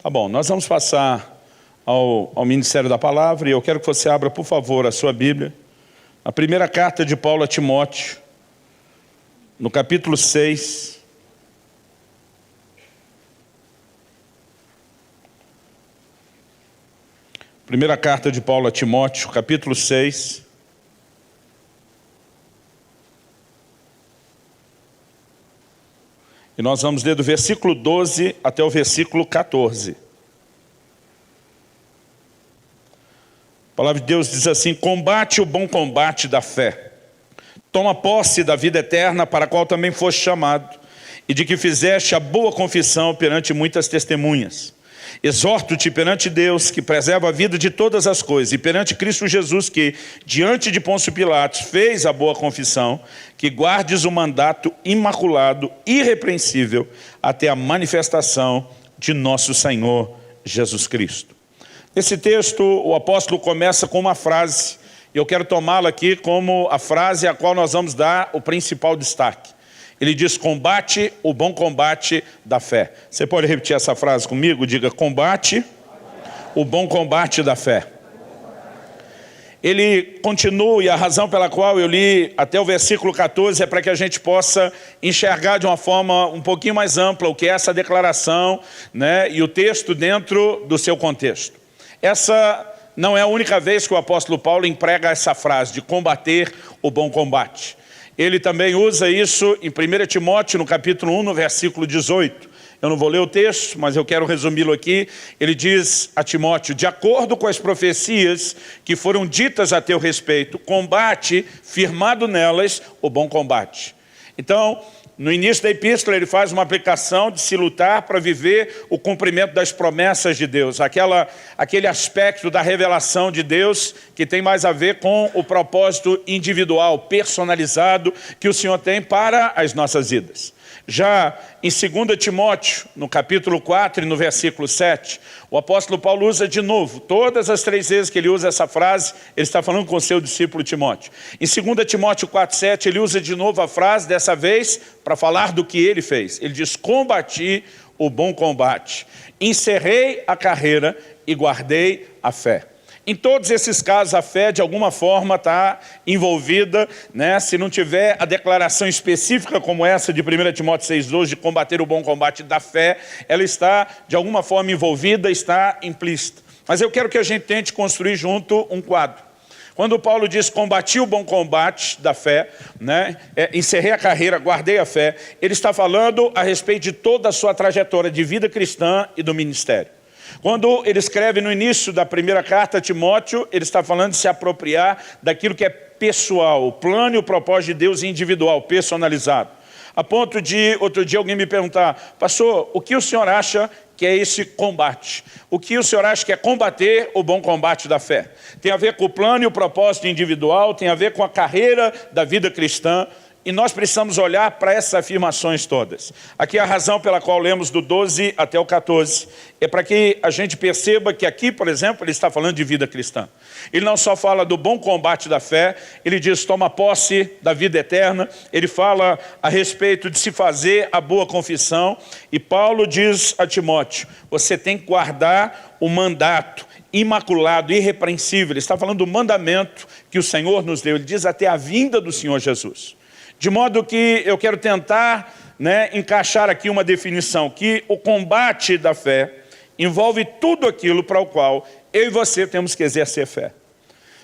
Tá bom, nós vamos passar ao Ministério da Palavra e eu quero que você abra, por favor, a sua Bíblia. A primeira carta de Paulo a Timóteo, no capítulo 6. Primeira carta de Paulo a Timóteo, capítulo 6. E nós vamos ler do versículo 12 até o versículo 14. A palavra de Deus diz assim: combate o bom combate da fé. Toma posse da vida eterna para a qual também foste chamado, e de que fizeste a boa confissão perante muitas testemunhas. Exorto-te perante Deus, que preserva a vida de todas as coisas, e perante Cristo Jesus, que, diante de Pôncio Pilatos, fez a boa confissão, que guardes o mandato imaculado, irrepreensível, até a manifestação de nosso Senhor Jesus Cristo. Nesse texto, o apóstolo começa com uma frase, e eu quero tomá-la aqui como a frase a qual nós vamos dar o principal destaque. Ele diz: combate o bom combate da fé. Você pode repetir essa frase comigo? Diga: combate o bom combate da fé. Ele continua, e a razão pela qual eu li até o versículo 14 é para que a gente possa enxergar de uma forma um pouquinho mais ampla o que é essa declaração, né, e o texto dentro do seu contexto. Essa não é a única vez que o apóstolo Paulo emprega essa frase de combater o bom combate. Ele também usa isso em 1 Timóteo, no capítulo 1, no versículo 18. Eu não vou ler o texto, mas eu quero resumi-lo aqui. Ele diz a Timóteo: de acordo com as profecias que foram ditas a teu respeito, combate, firmado nelas, o bom combate. Então, no início da epístola, ele faz uma aplicação de se lutar para viver o cumprimento das promessas de Deus. Aquele aspecto da revelação de Deus que tem mais a ver com o propósito individual, personalizado, que o Senhor tem para as nossas vidas. Já em 2 Timóteo, no capítulo 4 e no versículo 7, o apóstolo Paulo usa de novo, todas as 3 vezes que ele usa essa frase, ele está falando com o seu discípulo Timóteo. Em 2 Timóteo 4, 7, ele usa de novo a frase, dessa vez, para falar do que ele fez. Ele diz: combati o bom combate, encerrei a carreira e guardei a fé. Em todos esses casos, a fé, de alguma forma, está envolvida, né? Se não tiver a declaração específica como essa de 1 Timóteo 6,12, de combater o bom combate da fé, ela está, de alguma forma, envolvida, está implícita. Mas eu quero que a gente tente construir junto um quadro. Quando Paulo diz combati o bom combate da fé, né? Encerrei a carreira, guardei a fé, ele está falando a respeito de toda a sua trajetória de vida cristã e do ministério. Quando ele escreve no início da primeira carta a Timóteo, ele está falando de se apropriar daquilo que é pessoal, o plano e o propósito de Deus individual, personalizado. A ponto de, outro dia, alguém me perguntar: pastor, o que o senhor acha que é esse combate? O que o senhor acha que é combater o bom combate da fé? Tem a ver com o plano e o propósito individual, tem a ver com a carreira da vida cristã. E nós precisamos olhar para essas afirmações todas. Aqui a razão pela qual lemos do 12 até o 14 é para que a gente perceba que aqui, por exemplo, ele está falando de vida cristã. Ele não só fala do bom combate da fé, ele diz toma posse da vida eterna, ele fala a respeito de se fazer a boa confissão, e Paulo diz a Timóteo: você tem que guardar o mandato imaculado, irrepreensível. Ele está falando do mandamento que o Senhor nos deu, ele diz até a vinda do Senhor Jesus. De modo que eu quero tentar, né, encaixar aqui uma definição, que o combate da fé envolve tudo aquilo para o qual eu e você temos que exercer fé.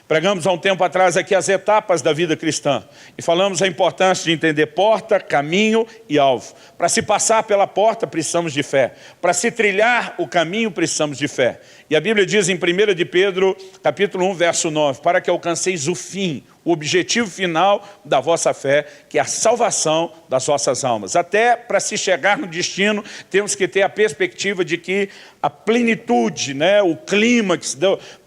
Pregamos há um tempo atrás aqui as etapas da vida cristã e falamos a importância de entender porta, caminho e alvo. Para se passar pela porta precisamos de fé, para se trilhar o caminho precisamos de fé. E a Bíblia diz em 1 de Pedro, capítulo 1, verso 9, para que alcanceis o fim, o objetivo final da vossa fé, que é a salvação das vossas almas. Até para se chegar no destino, temos que ter a perspectiva de que a plenitude, né, o clímax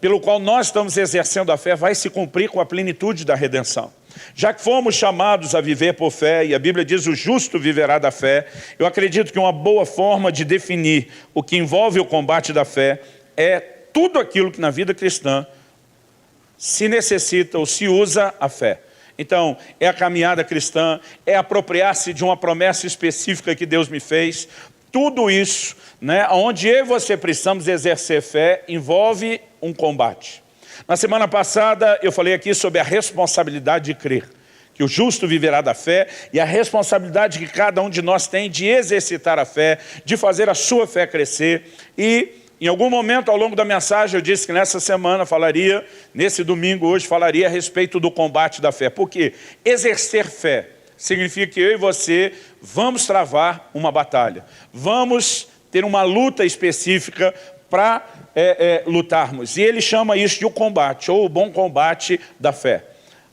pelo qual nós estamos exercendo a fé vai se cumprir com a plenitude da redenção. Já que fomos chamados a viver por fé, e a Bíblia diz o justo viverá da fé, eu acredito que uma boa forma de definir o que envolve o combate da fé é tudo aquilo que na vida cristã se necessita ou se usa a fé. Então, é a caminhada cristã, é apropriar-se de uma promessa específica que Deus me fez, Tudo isso, né, onde eu e você precisamos exercer fé, envolve um combate. Na semana passada eu falei aqui sobre a responsabilidade de crer, que o justo viverá da fé, e a responsabilidade que cada um de nós tem de exercitar a fé, de fazer a sua fé crescer. E em algum momento ao longo da mensagem eu disse que nessa semana falaria, nesse domingo hoje, falaria a respeito do combate da fé. Por quê? Exercer fé significa que eu e você vamos travar uma batalha. Vamos ter uma luta específica para lutarmos. E ele chama isso de o combate, ou o bom combate da fé.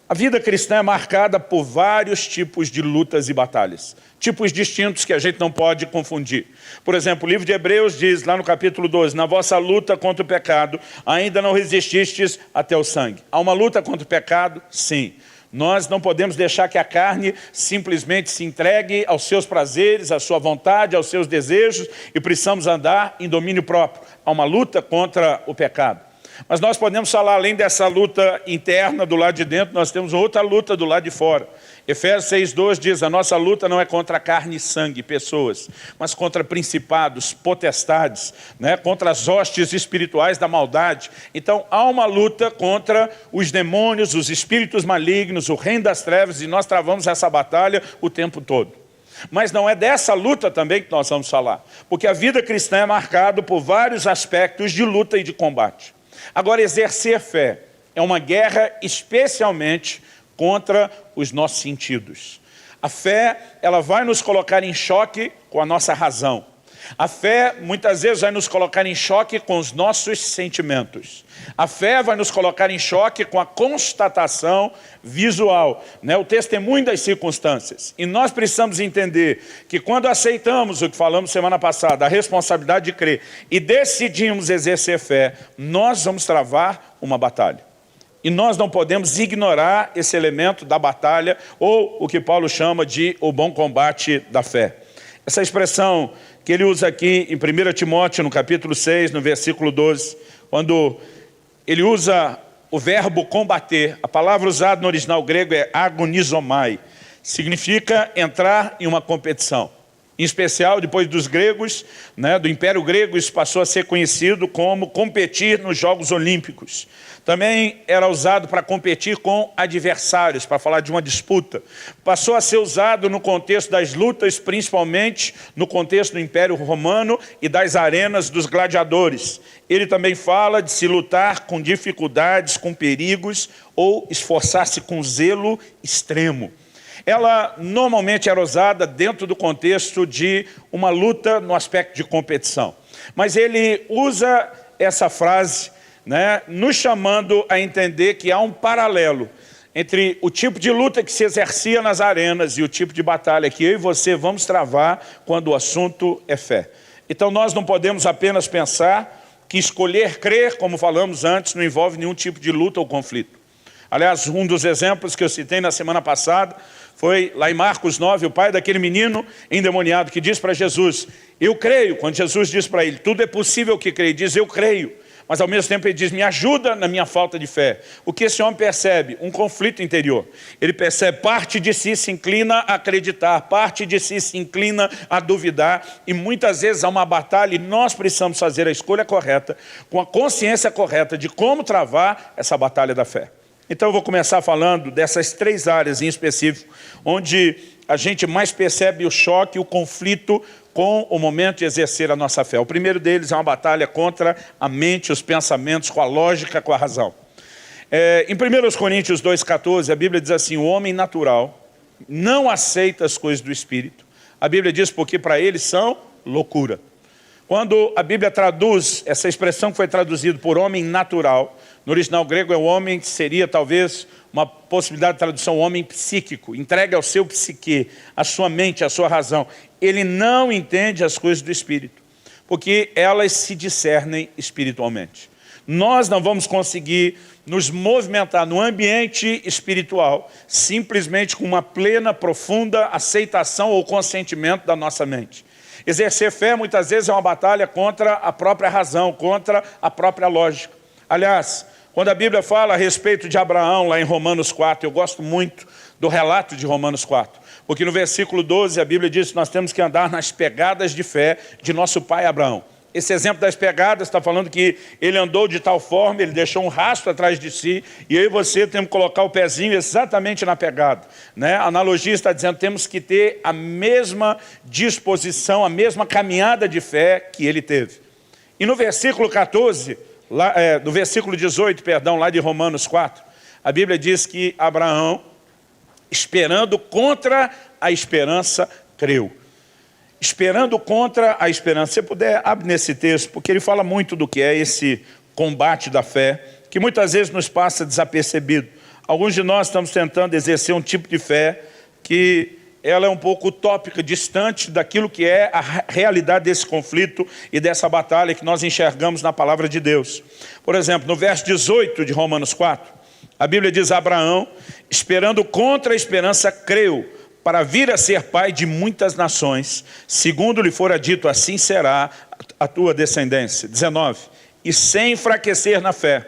A vida cristã é marcada por vários tipos de lutas e batalhas. Tipos distintos que a gente não pode confundir. Por exemplo, o livro de Hebreus diz, lá no capítulo 12, na vossa luta contra o pecado, ainda não resististes até o sangue. Há uma luta contra o pecado? Sim. Nós não podemos deixar que a carne simplesmente se entregue aos seus prazeres, à sua vontade, aos seus desejos, e precisamos andar em domínio próprio. Há uma luta contra o pecado. Mas nós podemos falar, além dessa luta interna do lado de dentro, nós temos outra luta do lado de fora. Efésios 6:2 diz, a nossa luta não é contra carne e sangue, pessoas, mas contra principados, potestades, né? Contra as hostes espirituais da maldade. Então há uma luta contra os demônios, os espíritos malignos, o reino das trevas, e nós travamos essa batalha o tempo todo. Mas não é dessa luta também que nós vamos falar, porque a vida cristã é marcada por vários aspectos de luta e de combate. Agora, exercer fé é uma guerra especialmente contra os nossos sentidos. A fé, ela vai nos colocar em choque com a nossa razão. A fé, muitas vezes, vai nos colocar em choque com os nossos sentimentos. A fé vai nos colocar em choque com a constatação visual, né? O testemunho das circunstâncias. E nós precisamos entender que quando aceitamos o que falamos semana passada, a responsabilidade de crer, e decidimos exercer fé, nós vamos travar uma batalha. E nós não podemos ignorar esse elemento da batalha, ou o que Paulo chama de o bom combate da fé. Essa expressão que ele usa aqui em 1 Timóteo, no capítulo 6, no versículo 12, quando ele usa o verbo combater, a palavra usada no original grego é agonizomai, significa entrar em uma competição. Em especial, depois dos gregos, né, do Império Grego, isso passou a ser conhecido como competir nos Jogos Olímpicos. Também era usado para competir com adversários, para falar de uma disputa. Passou a ser usado no contexto das lutas, principalmente no contexto do Império Romano e das arenas dos gladiadores. Ele também fala de se lutar com dificuldades, com perigos, ou esforçar-se com zelo extremo. Ela normalmente era usada dentro do contexto de uma luta no aspecto de competição. Mas ele usa essa frase, né, nos chamando a entender que há um paralelo entre o tipo de luta que se exercia nas arenas e o tipo de batalha que eu e você vamos travar quando o assunto é fé. Então nós não podemos apenas pensar que escolher crer, como falamos antes, não envolve nenhum tipo de luta ou conflito. Aliás, um dos exemplos que eu citei na semana passada foi lá em Marcos 9, o pai daquele menino endemoniado que diz para Jesus, eu creio. Quando Jesus diz para ele, tudo é possível que creia, ele diz, eu creio. Mas ao mesmo tempo ele diz, me ajuda na minha falta de fé. O que esse homem percebe? Um conflito interior. Ele percebe, parte de si se inclina a acreditar, parte de si se inclina a duvidar, e muitas vezes há uma batalha e nós precisamos fazer a escolha correta, com a consciência correta de como travar essa batalha da fé. Então eu vou começar falando dessas 3 áreas em específico, onde a gente mais percebe o choque, o conflito com o momento de exercer a nossa fé. O primeiro deles é uma batalha contra a mente, os pensamentos, com a lógica, com a razão. Em 1 Coríntios 2,14, a Bíblia diz assim, o homem natural não aceita as coisas do Espírito. A Bíblia diz porque para eles são loucura. Quando a Bíblia traduz, essa expressão que foi traduzida por homem natural, no original grego é o homem que seria talvez uma possibilidade de tradução, o homem psíquico, entregue ao seu psique, à sua mente, à sua razão. Ele não entende as coisas do Espírito, porque elas se discernem espiritualmente. Nós não vamos conseguir nos movimentar no ambiente espiritual simplesmente com uma plena, profunda aceitação ou consentimento da nossa mente. Exercer fé muitas vezes é uma batalha contra a própria razão, contra a própria lógica. Aliás, quando a Bíblia fala a respeito de Abraão, lá em Romanos 4, eu gosto muito do relato de Romanos 4, Porque no versículo 12 a Bíblia diz que nós temos que andar nas pegadas de fé de nosso pai Abraão. Esse exemplo das pegadas está falando que ele andou de tal forma, ele deixou um rastro atrás de si, e eu e você temos que colocar o pezinho exatamente na pegada, né? A analogia está dizendo que temos que ter a mesma disposição, a mesma caminhada de fé que ele teve. E no versículo 14, no versículo 18, perdão, lá de Romanos 4, a Bíblia diz que Abraão, esperando contra a esperança, creu. Esperando contra a esperança. Se você puder, abre nesse texto, porque ele fala muito do que é esse combate da fé, que muitas vezes nos passa desapercebido. Alguns de nós estamos tentando exercer um tipo de fé que ela é um pouco utópica, distante daquilo que é a realidade desse conflito e dessa batalha que nós enxergamos na palavra de Deus. Por exemplo, no verso 18 de Romanos 4, a Bíblia diz: Abraão, esperando contra a esperança, creu, para vir a ser pai de muitas nações, segundo lhe fora dito, assim será a tua descendência. 19. E sem enfraquecer na fé,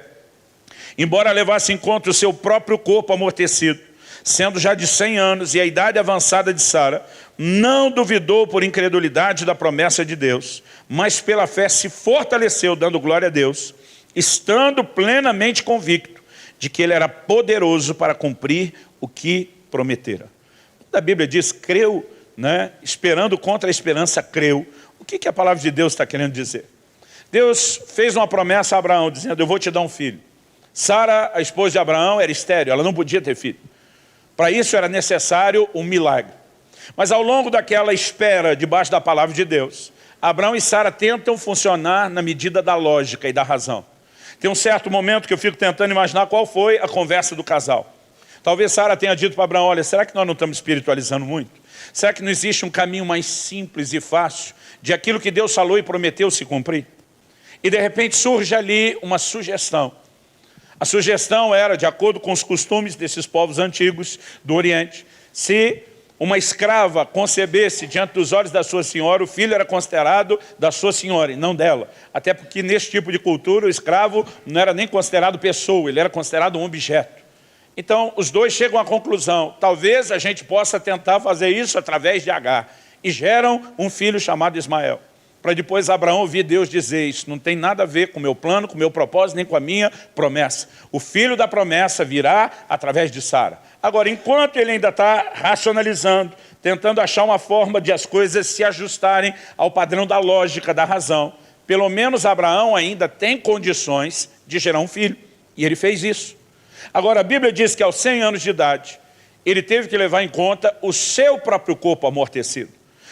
embora levasse em conta o seu próprio corpo amortecido, sendo já de 100 anos e a idade avançada de Sara, não duvidou por incredulidade da promessa de Deus, mas pela fé se fortaleceu, dando glória a Deus, estando plenamente convicto de que ele era poderoso para cumprir o que prometera. A Bíblia diz, creu, né? Esperando contra a esperança, creu. O que a palavra de Deus está querendo dizer? Deus fez uma promessa a Abraão, dizendo, eu vou te dar um filho. Sara, a esposa de Abraão, era estéril, ela não podia ter filho. Para isso era necessário um milagre. Mas ao longo daquela espera, debaixo da palavra de Deus, Abraão e Sara tentam funcionar na medida da lógica e da razão. Tem um certo momento que eu fico tentando imaginar qual foi a conversa do casal. Talvez Sara tenha dito para Abraão, olha, será que nós não estamos espiritualizando muito? Será que não existe um caminho mais simples e fácil de aquilo que Deus falou e prometeu se cumprir? E de repente surge ali uma sugestão. A sugestão era, de acordo com os costumes desses povos antigos do Oriente, se uma escrava concebesse diante dos olhos da sua senhora, o filho era considerado da sua senhora e não dela. Até porque nesse tipo de cultura o escravo não era nem considerado pessoa, ele era considerado um objeto. Então os dois chegam à conclusão, talvez a gente possa tentar fazer isso através de Agar. E geram um filho chamado Ismael. Para depois Abraão ouvir Deus dizer, isso não tem nada a ver com o meu plano, com o meu propósito, nem com a minha promessa. O filho da promessa virá através de Sara. Agora, enquanto ele ainda está racionalizando, tentando achar uma forma de as coisas se ajustarem ao padrão da lógica, da razão, pelo menos Abraão ainda tem condições de gerar um filho. E ele fez isso. Agora, a Bíblia diz que aos 100 anos de idade, ele teve que levar em conta o seu próprio corpo amortecido.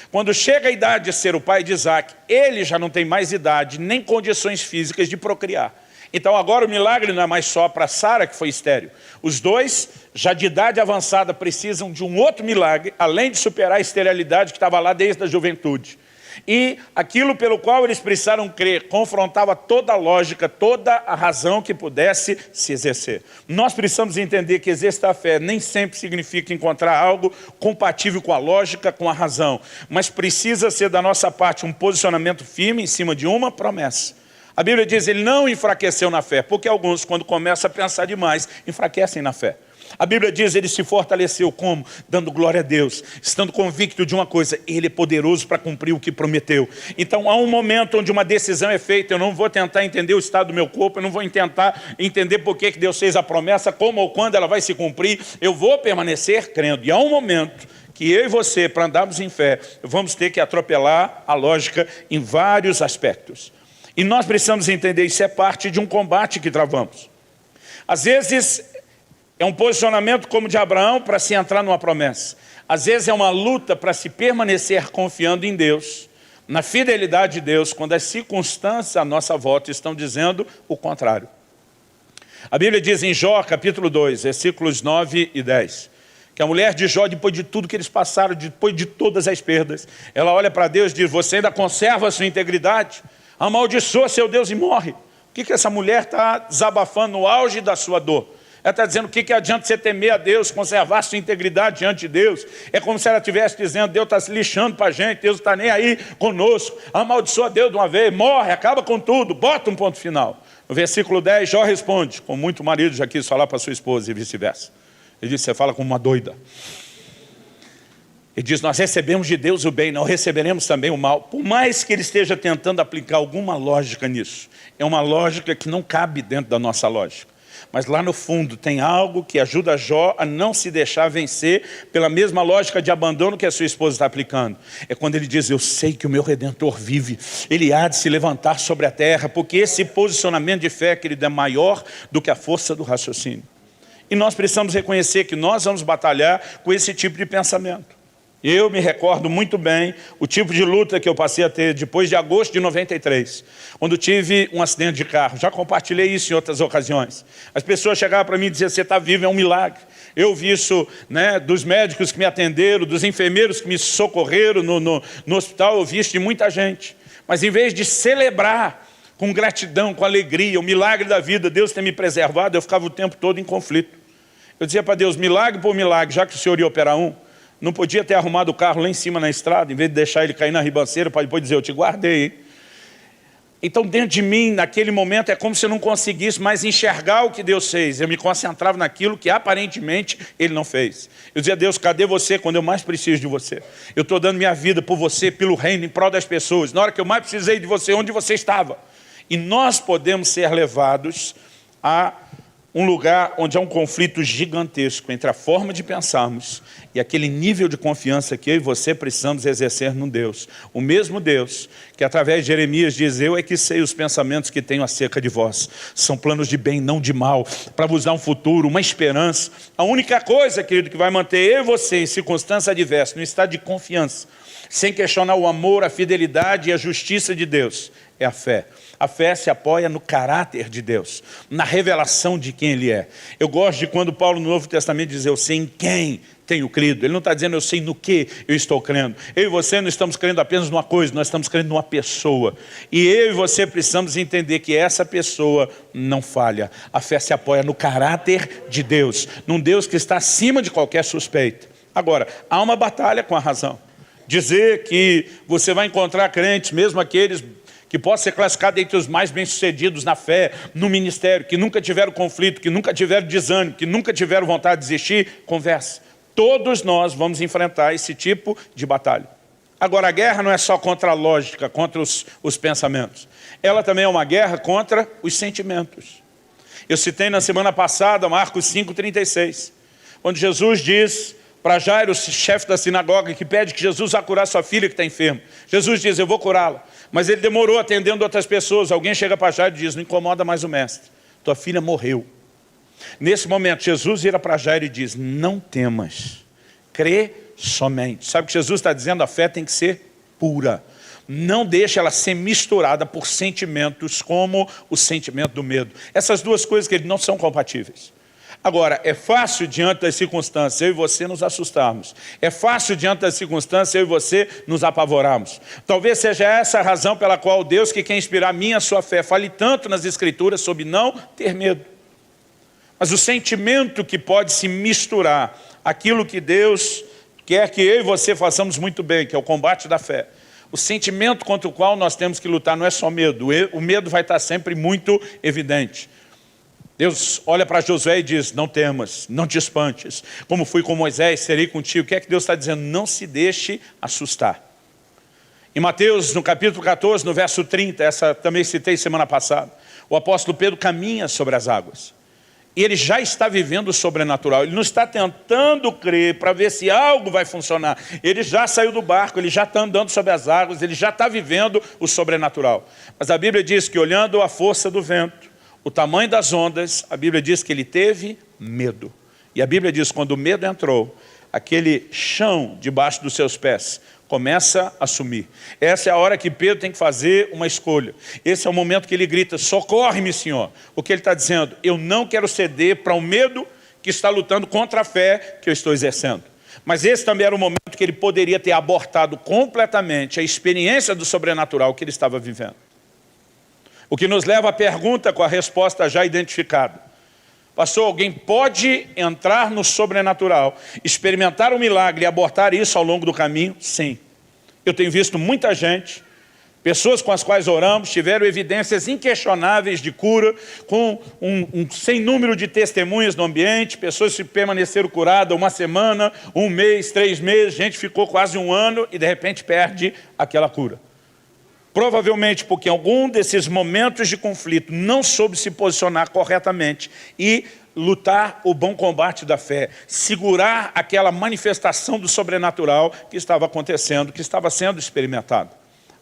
Quando chega a idade de ser o pai de Isaac, ele já não tem mais idade, nem condições físicas de procriar. Então agora o milagre não é mais só para Sara, que foi estéril. Os dois, já de idade avançada, precisam de um outro milagre, além de superar a esterilidade que estava lá desde a juventude. E aquilo pelo qual eles precisaram crer, confrontava toda a lógica, toda a razão que pudesse se exercer. Nós precisamos entender que exercer a fé nem sempre significa encontrar algo compatível com a lógica, com a razão. Mas precisa ser da nossa parte um posicionamento firme em cima de uma promessa. A Bíblia diz, ele não enfraqueceu na fé, porque alguns, quando começam a pensar demais, enfraquecem na fé. A Bíblia diz, ele se fortaleceu como? Dando glória a Deus, estando convicto de uma coisa, ele é poderoso para cumprir o que prometeu. Então há um momento onde uma decisão é feita, eu não vou tentar entender o estado do meu corpo, eu não vou tentar entender por que Deus fez a promessa, como ou quando ela vai se cumprir, eu vou permanecer crendo. E há um momento que eu e você, para andarmos em fé, vamos ter que atropelar a lógica em vários aspectos. E nós precisamos entender, isso é parte de um combate que travamos. Às vezes é um posicionamento como de Abraão para se entrar numa promessa. Às vezes é uma luta para se permanecer confiando em Deus, na fidelidade de Deus, quando as circunstâncias à nossa volta estão dizendo o contrário. A Bíblia diz em Jó, capítulo 2, versículos 9 e 10, que a mulher de Jó, depois de tudo que eles passaram, depois de todas as perdas, ela olha para Deus e diz, você ainda conserva a sua integridade? Amaldiçoa seu Deus e morre. O que essa mulher está desabafando no auge da sua dor? Ela está dizendo, o que adianta você temer a Deus, conservar sua integridade diante de Deus? É como se ela estivesse dizendo, Deus está se lixando para a gente, Deus não está nem aí conosco. Amaldiçoa Deus de uma vez, morre, acaba com tudo, bota um ponto final. No versículo 10, Jó responde, como muito marido já quis falar para sua esposa e vice-versa. Ele disse, você fala como uma doida. Ele diz, nós recebemos de Deus o bem, não receberemos também o mal. Por mais que ele esteja tentando aplicar alguma lógica nisso, é uma lógica que não cabe dentro da nossa lógica. Mas lá no fundo tem algo que ajuda Jó a não se deixar vencer pela mesma lógica de abandono que a sua esposa está aplicando. É quando ele diz, eu sei que o meu Redentor vive, ele há de se levantar sobre a terra, porque esse posicionamento de fé, querido, é maior do que a força do raciocínio. E nós precisamos reconhecer que nós vamos batalhar com esse tipo de pensamento. Eu me recordo muito bem o tipo de luta que eu passei a ter depois de agosto de 93, quando tive um acidente de carro. Já compartilhei isso em outras ocasiões. As pessoas chegavam para mim e diziam, você está vivo, é um milagre. Eu vi isso, né, dos médicos que me atenderam, dos enfermeiros que me socorreram no hospital, eu vi isso de muita gente. Mas em vez de celebrar com gratidão, com alegria, o milagre da vida, Deus ter me preservado, eu ficava o tempo todo em conflito. Eu dizia para Deus, milagre por milagre, já que o Senhor ia operar um, não podia ter arrumado o carro lá em cima na estrada, em vez de deixar ele cair na ribanceira, para depois dizer, eu te guardei, hein? Então dentro de mim, naquele momento, é como se eu não conseguisse mais enxergar o que Deus fez. Eu me concentrava naquilo que aparentemente Ele não fez. Eu dizia, Deus, cadê você quando eu mais preciso de você? Eu estou dando minha vida por você, pelo reino, em prol das pessoas. Na hora que eu mais precisei de você, onde você estava? E nós podemos ser levados a um lugar onde há um conflito gigantesco entre a forma de pensarmos e aquele nível de confiança que eu e você precisamos exercer no Deus. O mesmo Deus que através de Jeremias diz, eu é que sei os pensamentos que tenho acerca de vós. São planos de bem, não de mal, para vos dar um futuro, uma esperança. A única coisa, querido, que vai manter eu e você em circunstância adversa, no estado de confiança, sem questionar o amor, a fidelidade e a justiça de Deus, é a fé. A fé se apoia no caráter de Deus, na revelação de quem Ele é. Eu gosto de quando Paulo no Novo Testamento diz, eu sei em quem tenho crido. Ele não está dizendo eu sei no que eu estou crendo. Eu e você não estamos crendo apenas numa coisa, nós estamos crendo numa pessoa. E eu e você precisamos entender que essa pessoa não falha. A fé se apoia no caráter de Deus, num Deus que está acima de qualquer suspeita. Agora, há uma batalha com a razão. Dizer que você vai encontrar crentes, mesmo aqueles que possam ser classificados entre os mais bem-sucedidos na fé, no ministério, que nunca tiveram conflito, que nunca tiveram desânimo, que nunca tiveram vontade de desistir, conversa. Todos nós vamos enfrentar esse tipo de batalha. Agora, a guerra não é só contra a lógica, contra os pensamentos. Ela também é uma guerra contra os sentimentos. Eu citei na semana passada, Marcos 5,36, onde Jesus diz para Jairo, o chefe da sinagoga, que pede que Jesus vá curar sua filha que está enferma. Jesus diz, eu vou curá-la. Mas ele demorou atendendo outras pessoas. Alguém chega para Jairo e diz, não incomoda mais o mestre. Tua filha morreu. Nesse momento, Jesus vira para Jairo e diz, não temas, crê somente. Sabe o que Jesus está dizendo? A fé tem que ser pura. Não deixe ela ser misturada por sentimentos como o sentimento do medo. Essas duas coisas que não são compatíveis. Agora, é fácil diante das circunstâncias eu e você nos assustarmos. É fácil diante das circunstâncias eu e você nos apavorarmos. Talvez seja essa a razão pela qual Deus que quer inspirar a minha e a sua fé fale tanto nas Escrituras sobre não ter medo. Mas o sentimento que pode se misturar, aquilo que Deus quer que eu e você façamos muito bem, que é o combate da fé. O sentimento contra o qual nós temos que lutar não é só medo. O medo vai estar sempre muito evidente. Deus olha para Josué e diz, não temas, não te espantes. Como fui com Moisés, serei contigo. O que é que Deus está dizendo? Não se deixe assustar. Em Mateus, no capítulo 14, no verso 30, essa também citei semana passada, o apóstolo Pedro caminha sobre as águas. E ele já está vivendo o sobrenatural. Ele não está tentando crer para ver se algo vai funcionar. Ele já saiu do barco, ele já está andando sobre as águas, ele já está vivendo o sobrenatural. Mas a Bíblia diz que olhando a força do vento, o tamanho das ondas, a Bíblia diz que ele teve medo. E a Bíblia diz que quando o medo entrou, aquele chão debaixo dos seus pés começa a sumir. Essa é a hora que Pedro tem que fazer uma escolha. Esse é o momento que ele grita, socorre-me, Senhor. O que ele está dizendo? Eu não quero ceder para o medo que está lutando contra a fé que eu estou exercendo. Mas esse também era o momento que ele poderia ter abortado completamente a experiência do sobrenatural que ele estava vivendo. O que nos leva à pergunta com a resposta já identificada. Pastor, alguém pode entrar no sobrenatural, experimentar um milagre e abortar isso ao longo do caminho? Sim. Eu tenho visto muita gente Pessoas com as quais oramos tiveram evidências inquestionáveis de cura, com um sem número de testemunhas no ambiente, pessoas que permaneceram curadas uma semana, um mês, 3 meses, gente ficou quase 1 ano e de repente perde aquela cura. Provavelmente porque em algum desses momentos de conflito não soube se posicionar corretamente e lutar o bom combate da fé, segurar aquela manifestação do sobrenatural que estava acontecendo, que estava sendo experimentado.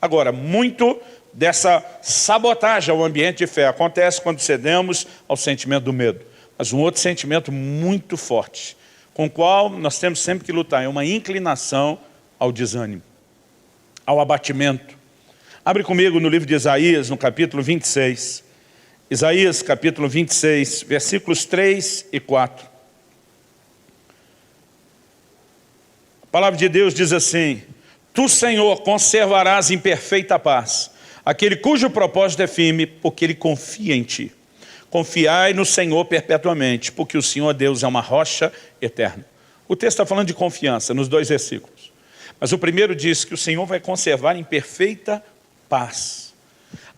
Agora, muito dessa sabotagem ao ambiente de fé acontece quando cedemos ao sentimento do medo. Mas um outro sentimento muito forte, com o qual nós temos sempre que lutar, é uma inclinação ao desânimo, ao abatimento. Abre comigo no livro de Isaías, no capítulo 26. Isaías, capítulo 26, versículos 3 e 4. A palavra de Deus diz assim: Tu, Senhor, conservarás em perfeita paz aquele cujo propósito é firme, porque ele confia em Ti. Confiai no Senhor perpetuamente, porque o Senhor Deus é uma rocha eterna. O texto está falando de confiança nos 2 versículos. Mas o primeiro diz que o Senhor vai conservar em perfeita paz.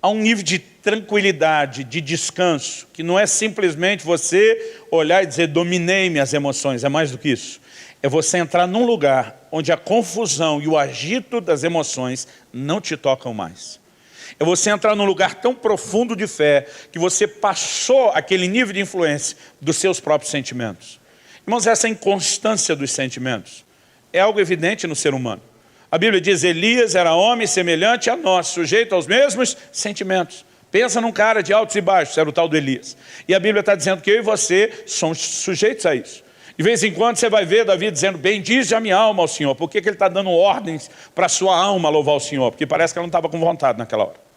Há um nível de tranquilidade, de descanso, que não é simplesmente você olhar e dizer, dominei minhas emoções, é mais do que isso. É você entrar num lugar onde a confusão e o agito das emoções não te tocam mais. É você entrar num lugar tão profundo de fé que você passou aquele nível de influência dos seus próprios sentimentos. Irmãos, essa inconstância dos sentimentos é algo evidente no ser humano. A Bíblia diz, Elias era homem semelhante a nós, sujeito aos mesmos sentimentos. Pensa num cara de altos e baixos, era o tal do Elias. E a Bíblia está dizendo que eu e você somos sujeitos a isso. De vez em quando você vai ver Davi dizendo, bendize a minha alma ao Senhor. Por que ele está dando ordens para a sua alma louvar o Senhor? Porque parece que ela não estava com vontade naquela hora.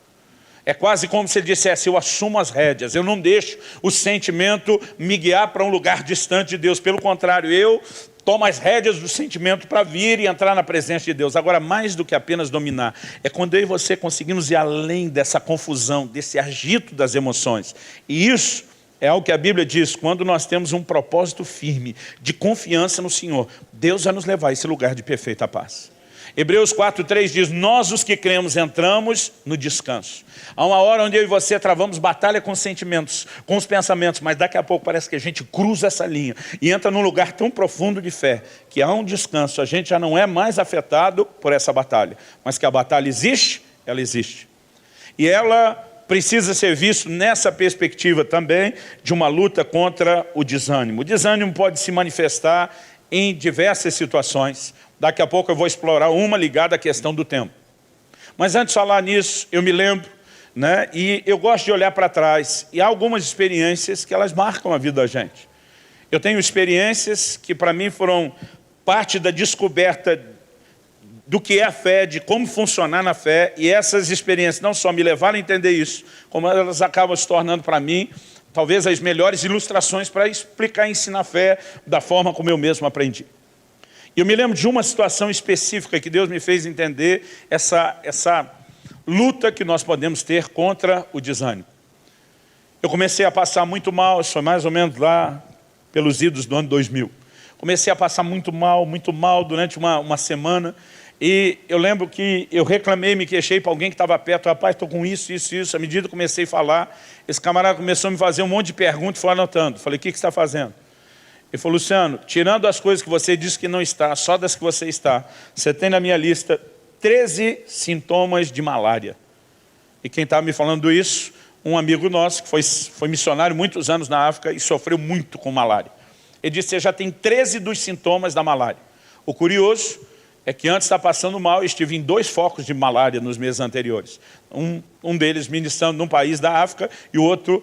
É quase como se ele dissesse, eu assumo as rédeas, eu não deixo o sentimento me guiar para um lugar distante de Deus. Pelo contrário, eu tomo as rédeas do sentimento para vir e entrar na presença de Deus. Agora, mais do que apenas dominar, é quando eu e você conseguimos ir além dessa confusão, desse agito das emoções. E isso é algo que a Bíblia diz, quando nós temos um propósito firme, de confiança no Senhor, Deus vai nos levar a esse lugar de perfeita paz. Hebreus 4:3 diz, nós os que cremos entramos no descanso. Há uma hora onde eu e você travamos batalha com os sentimentos, com os pensamentos, mas daqui a pouco parece que a gente cruza essa linha e entra num lugar tão profundo de fé, que há um descanso, a gente já não é mais afetado por essa batalha, mas que a batalha existe, ela existe. E ela precisa ser vista nessa perspectiva também de uma luta contra o desânimo. O desânimo pode se manifestar em diversas situações. Daqui a pouco eu vou explorar uma ligada à questão do tempo. Mas antes de falar nisso, eu me lembro, e eu gosto de olhar para trás, e há algumas experiências que elas marcam a vida da gente. Eu tenho experiências que para mim foram parte da descoberta do que é a fé, de como funcionar na fé, e essas experiências não só me levaram a entender isso, como elas acabam se tornando para mim, talvez as melhores ilustrações para explicar e ensinar a fé da forma como eu mesmo aprendi. E eu me lembro de uma situação específica que Deus me fez entender essa luta que nós podemos ter contra o desânimo. Eu comecei a passar muito mal, isso foi mais ou menos lá pelos idos do ano 2000. Comecei a passar muito mal durante uma semana. E eu lembro que eu reclamei, me queixei para alguém que estava perto, rapaz, estou com isso. À medida que comecei a falar, esse camarada começou a me fazer um monte de perguntas e foi anotando. Falei, o que você está fazendo? Ele falou, Luciano, tirando as coisas que você disse que não está, só das que você está, você tem na minha lista 13 sintomas de malária. E quem estava me falando isso, um amigo nosso, que foi missionário muitos anos na África e sofreu muito com malária. Ele disse, você já tem 13 dos sintomas da malária. O curioso é que antes de estar passando mal, eu estive em 2 focos de malária nos meses anteriores. Um deles ministrando num país da África e o outro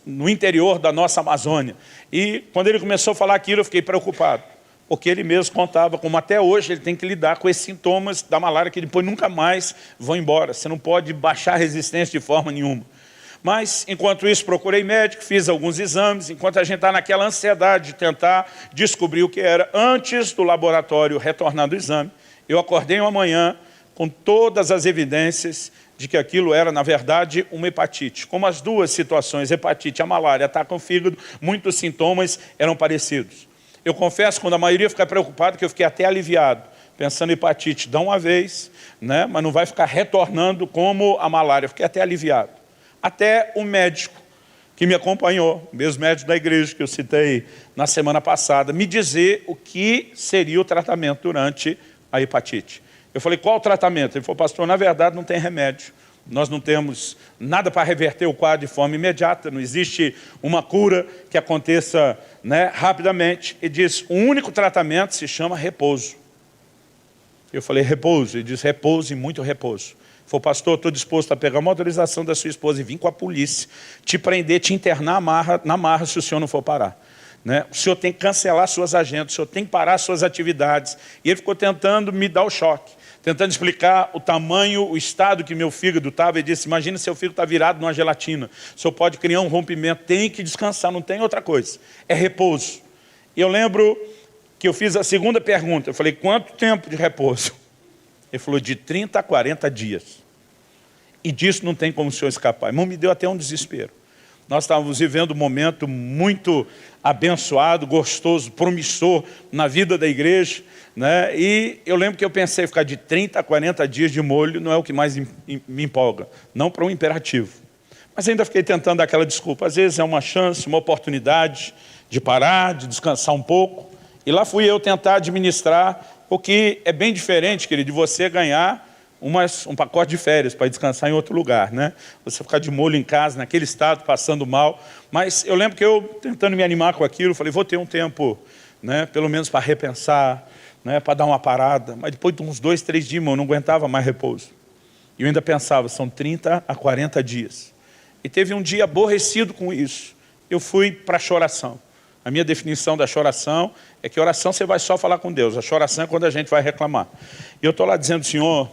no interior da nossa Amazônia. E quando ele começou a falar aquilo, eu fiquei preocupado. Porque ele mesmo contava como até hoje ele tem que lidar com esses sintomas da malária que depois nunca mais vão embora. Você não pode baixar a resistência de forma nenhuma. Mas, enquanto isso, procurei médico, fiz alguns exames, enquanto a gente está naquela ansiedade de tentar descobrir o que era. Antes do laboratório retornar do exame, eu acordei uma manhã com todas as evidências de que aquilo era, na verdade, uma hepatite. Como as duas situações, hepatite e a malária, atacam o fígado, muitos sintomas eram parecidos. Eu confesso, quando a maioria fica preocupada, que eu fiquei até aliviado, pensando em hepatite, dá uma vez, né? Mas não vai ficar retornando como a malária. Eu fiquei até aliviado. Até o médico que me acompanhou, o mesmo médico da igreja que eu citei na semana passada, me dizer o que seria o tratamento durante a hepatite. Eu falei, qual o tratamento? Ele falou, pastor, na verdade não tem remédio. Nós não temos nada para reverter o quadro de forma imediata, não existe uma cura que aconteça, né, rapidamente. Ele diz, o único tratamento se chama repouso. Eu falei, repouso? Ele diz, repouso e muito repouso. Ele falou, pastor, estou disposto a pegar uma autorização da sua esposa e vir com a polícia, te prender, te internar na marra se o senhor não for parar. Né? O senhor tem que cancelar suas agendas, o senhor tem que parar suas atividades. E ele ficou tentando me dar o choque, tentando explicar o tamanho, o estado que meu fígado estava. Ele disse, imagina seu fígado está virado numa gelatina, o senhor pode criar um rompimento, tem que descansar, não tem outra coisa. É repouso. E eu lembro que eu fiz a segunda pergunta, eu falei, quanto tempo de repouso? Ele falou, de 30 a 40 dias. E disso não tem como o senhor escapar. Irmão, me deu até um desespero. Nós estávamos vivendo um momento muito abençoado, gostoso, promissor na vida da igreja, né? E eu lembro que eu pensei, ficar de 30 a 40 dias de molho não é o que mais me empolga, não para um imperativo. Mas ainda fiquei tentando dar aquela desculpa. Às vezes é uma chance, uma oportunidade de parar, de descansar um pouco. E lá fui eu tentar administrar, porque é bem diferente, querido, de você ganhar um pacote de férias para descansar em outro lugar, né? Você ficar de molho em casa, naquele estado, passando mal. Mas eu lembro que eu, tentando me animar com aquilo, falei, vou ter um tempo, né, pelo menos para repensar, né, para dar uma parada. Mas depois de uns 2, 3 dias, irmão, eu não aguentava mais repouso. E eu ainda pensava, são 30 a 40 dias. E teve um dia aborrecido com isso. Eu fui para a choração. A minha definição da choração é que oração você vai só falar com Deus. A choração é quando a gente vai reclamar. E eu estou lá dizendo, Senhor,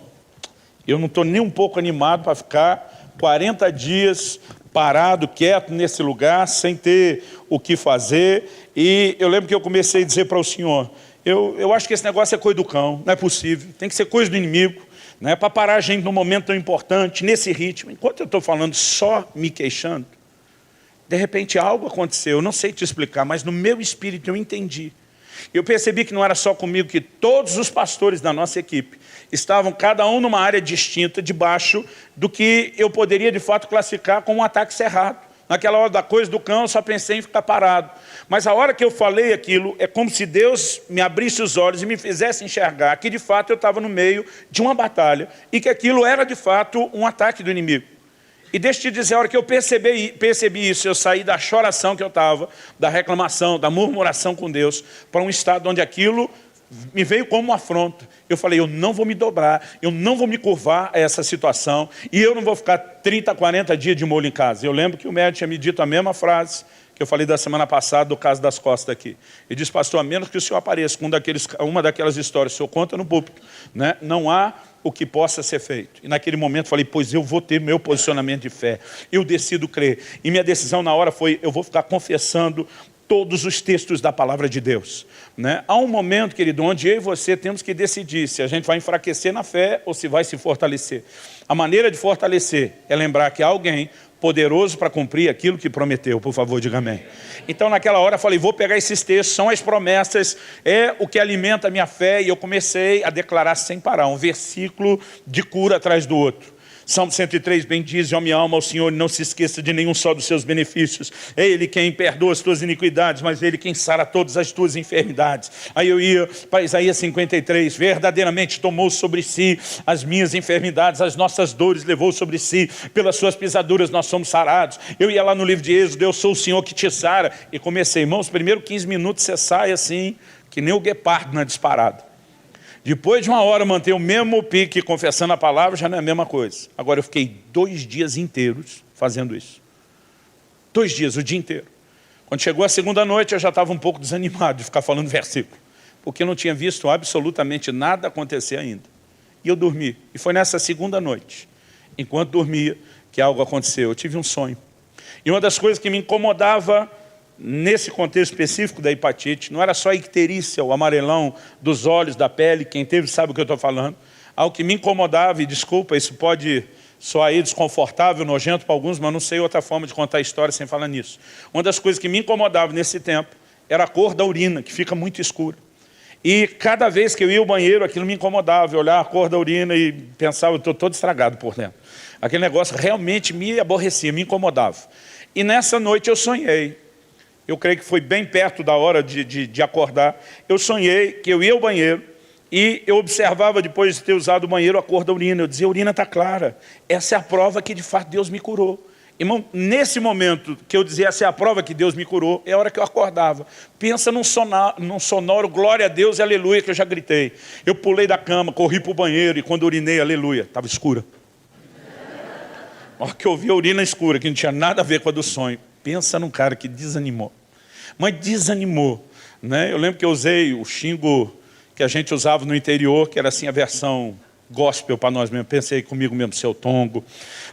eu não estou nem um pouco animado para ficar 40 dias parado, quieto nesse lugar, sem ter o que fazer. E eu lembro que eu comecei a dizer para o Senhor, eu acho que esse negócio é coisa do cão, não é possível, tem que ser coisa do inimigo, né, para parar a gente num momento tão importante, nesse ritmo. Enquanto eu estou falando só me queixando, de repente algo aconteceu, eu não sei te explicar, mas no meu espírito eu entendi. Eu percebi que não era só comigo, que todos os pastores da nossa equipe estavam cada um numa área distinta, debaixo do que eu poderia de fato classificar como um ataque cerrado. Naquela hora da coisa do cão, eu só pensei em ficar parado. Mas a hora que eu falei aquilo, é como se Deus me abrisse os olhos e me fizesse enxergar que de fato eu estava no meio de uma batalha e que aquilo era de fato um ataque do inimigo. E deixa eu te dizer, a hora que eu percebi isso, eu saí da choração que eu estava, da reclamação, da murmuração com Deus, para um estado onde aquilo me veio como uma afronta. Eu falei, eu não vou me dobrar, eu não vou me curvar a essa situação, e eu não vou ficar 30, 40 dias de molho em casa. Eu lembro que o médico tinha me dito a mesma frase que eu falei da semana passada, do caso das costas aqui. Ele disse, pastor, a menos que o senhor apareça com uma daquelas histórias, o senhor conta no púlpito, né? Não há o que possa ser feito. E naquele momento falei, pois eu vou ter meu posicionamento de fé. Eu decido crer. E minha decisão na hora foi, eu vou ficar confessando todos os textos da palavra de Deus. Né? Há um momento, querido, onde eu e você temos que decidir se a gente vai enfraquecer na fé ou se vai se fortalecer. A maneira de fortalecer é lembrar que há alguém poderoso para cumprir aquilo que prometeu. Por favor, diga amém. Então, naquela hora, eu falei, vou pegar esses textos, são as promessas, é o que alimenta a minha fé, e eu comecei a declarar sem parar, um versículo de cura atrás do outro. Salmo 103, bem diz, ó minha alma ao Senhor, não se esqueça de nenhum só dos seus benefícios. É Ele quem perdoa as tuas iniquidades, mas Ele quem sara todas as tuas enfermidades. Aí eu ia para Isaías 53, verdadeiramente tomou sobre si as minhas enfermidades, as nossas dores levou sobre si, pelas suas pisaduras nós somos sarados. Eu ia lá no livro de Êxodo, eu sou o Senhor que te sara, e comecei, irmãos, primeiro 15 minutos você sai assim, que nem o guepardo na disparada. Depois de uma hora manter o mesmo pique, confessando a palavra, já não é a mesma coisa. Agora eu fiquei 2 dias inteiros fazendo isso. 2 dias, o dia inteiro. Quando chegou a segunda noite, eu já estava um pouco desanimado de ficar falando versículo, porque eu não tinha visto absolutamente nada acontecer ainda. E eu dormi. E foi nessa segunda noite, enquanto dormia, que algo aconteceu. Eu tive um sonho. E uma das coisas que me incomodava nesse contexto específico da hepatite, não era só a icterícia, o amarelão dos olhos, da pele, quem teve sabe o que eu estou falando. Algo que me incomodava, e desculpa, isso pode soar desconfortável, nojento para alguns, mas não sei outra forma de contar a história sem falar nisso. Uma das coisas que me incomodava nesse tempo era a cor da urina, que fica muito escura. E cada vez que eu ia ao banheiro, aquilo me incomodava. Eu olhava a cor da urina e pensava, eu estou todo estragado por dentro. Aquele negócio realmente me aborrecia, me incomodava. E nessa noite eu sonhei. Eu creio que foi bem perto da hora de acordar. Eu sonhei que eu ia ao banheiro e eu observava, depois de ter usado o banheiro, a cor da urina. Eu dizia, a urina está clara. Essa é a prova que de fato Deus me curou. Irmão, nesse momento que eu dizia, essa é a prova que Deus me curou, é a hora que eu acordava. Pensa num sonoro, glória a Deus e aleluia, que eu já gritei. Eu pulei da cama, corri para o banheiro e quando urinei, aleluia, estava escura. A hora que eu vi a urina escura, que não tinha nada a ver com a do sonho. Pensa num cara que desanimou. Mas desanimou, né? Eu lembro que eu usei o xingo que a gente usava no interior, que era assim a versão gospel para nós mesmos. Pensei comigo mesmo, seu tongo,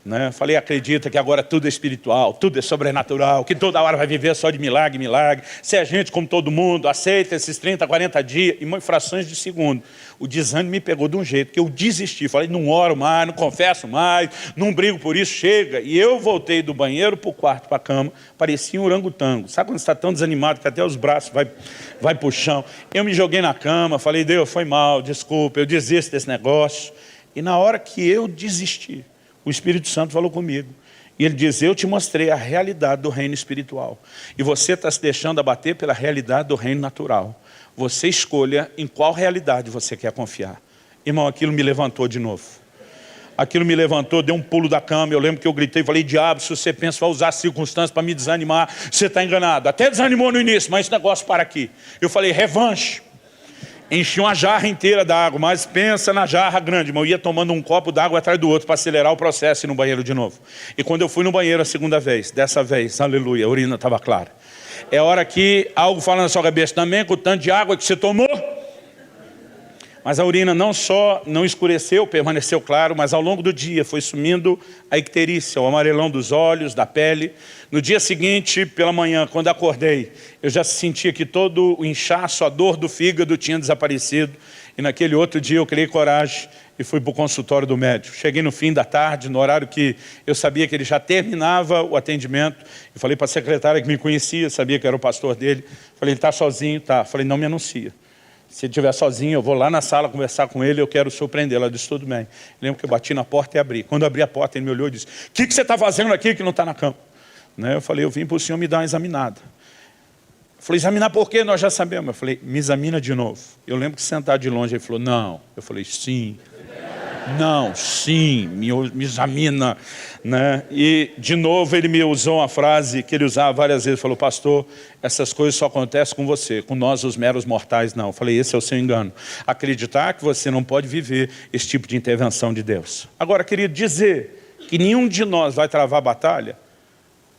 né? Falei, acredita que agora tudo é espiritual, tudo é sobrenatural, que toda hora vai viver só de milagre, milagre. Se é gente como todo mundo, aceita esses 30, 40 dias, em frações de segundo. O desânimo me pegou de um jeito que eu desisti. Falei, não oro mais, não confesso mais, não brigo por isso, chega. E eu voltei do banheiro para o quarto, para a cama, parecia um orangotango. Sabe quando você está tão desanimado que até os braços vai para o chão? Eu me joguei na cama, falei, Deus, foi mal, desculpa, eu desisto desse negócio. E na hora que eu desisti, o Espírito Santo falou comigo. E ele diz, eu te mostrei a realidade do reino espiritual. E você está se deixando abater pela realidade do reino natural. Você escolha em qual realidade você quer confiar. Irmão, aquilo me levantou de novo. Aquilo me levantou, deu um pulo da cama. Eu lembro que eu gritei, falei, diabo, se você pensa em usar as circunstâncias para me desanimar, você está enganado. Até desanimou no início, mas esse negócio para aqui. Eu falei, revanche. Enchi uma jarra inteira d'água, mas pensa na jarra grande. Eu ia tomando um copo d'água atrás do outro para acelerar o processo e ir no banheiro de novo. E quando eu fui no banheiro a segunda vez, dessa vez, aleluia, a urina estava clara. É hora que algo fala na sua cabeça também, com o tanto de água que você tomou. Mas a urina não só não escureceu, permaneceu claro, mas ao longo do dia foi sumindo a icterícia, o amarelão dos olhos, da pele. No dia seguinte, pela manhã, quando acordei, eu já sentia que todo o inchaço, a dor do fígado tinha desaparecido. E naquele outro dia eu criei coragem e fui para o consultório do médico. Cheguei no fim da tarde, no horário que eu sabia que ele já terminava o atendimento. E falei para a secretária que me conhecia, sabia que era o pastor dele. Falei, ele está sozinho? Tá. Falei, não me anuncia. Se ele estiver sozinho, eu vou lá na sala conversar com ele, eu quero surpreendê-lo. Ela disse, tudo bem. Lembro que eu bati na porta e abri. Quando eu abri a porta, ele me olhou e disse, o que você está fazendo aqui que não está na cama? Né? Eu falei, eu vim para o senhor me dar uma examinada. Eu falei, examinar por quê? Nós já sabemos. Eu falei, me examina de novo. Eu lembro que sentado de longe, ele falou, não. Eu falei, sim. Não, sim, me examina, né? E de novo ele me usou uma frase que ele usava várias vezes, falou, pastor, essas coisas só acontecem com você, com nós os meros mortais não. Eu falei, esse é o seu engano, acreditar que você não pode viver esse tipo de intervenção de Deus. Agora, querido, dizer que nenhum de nós vai travar a batalha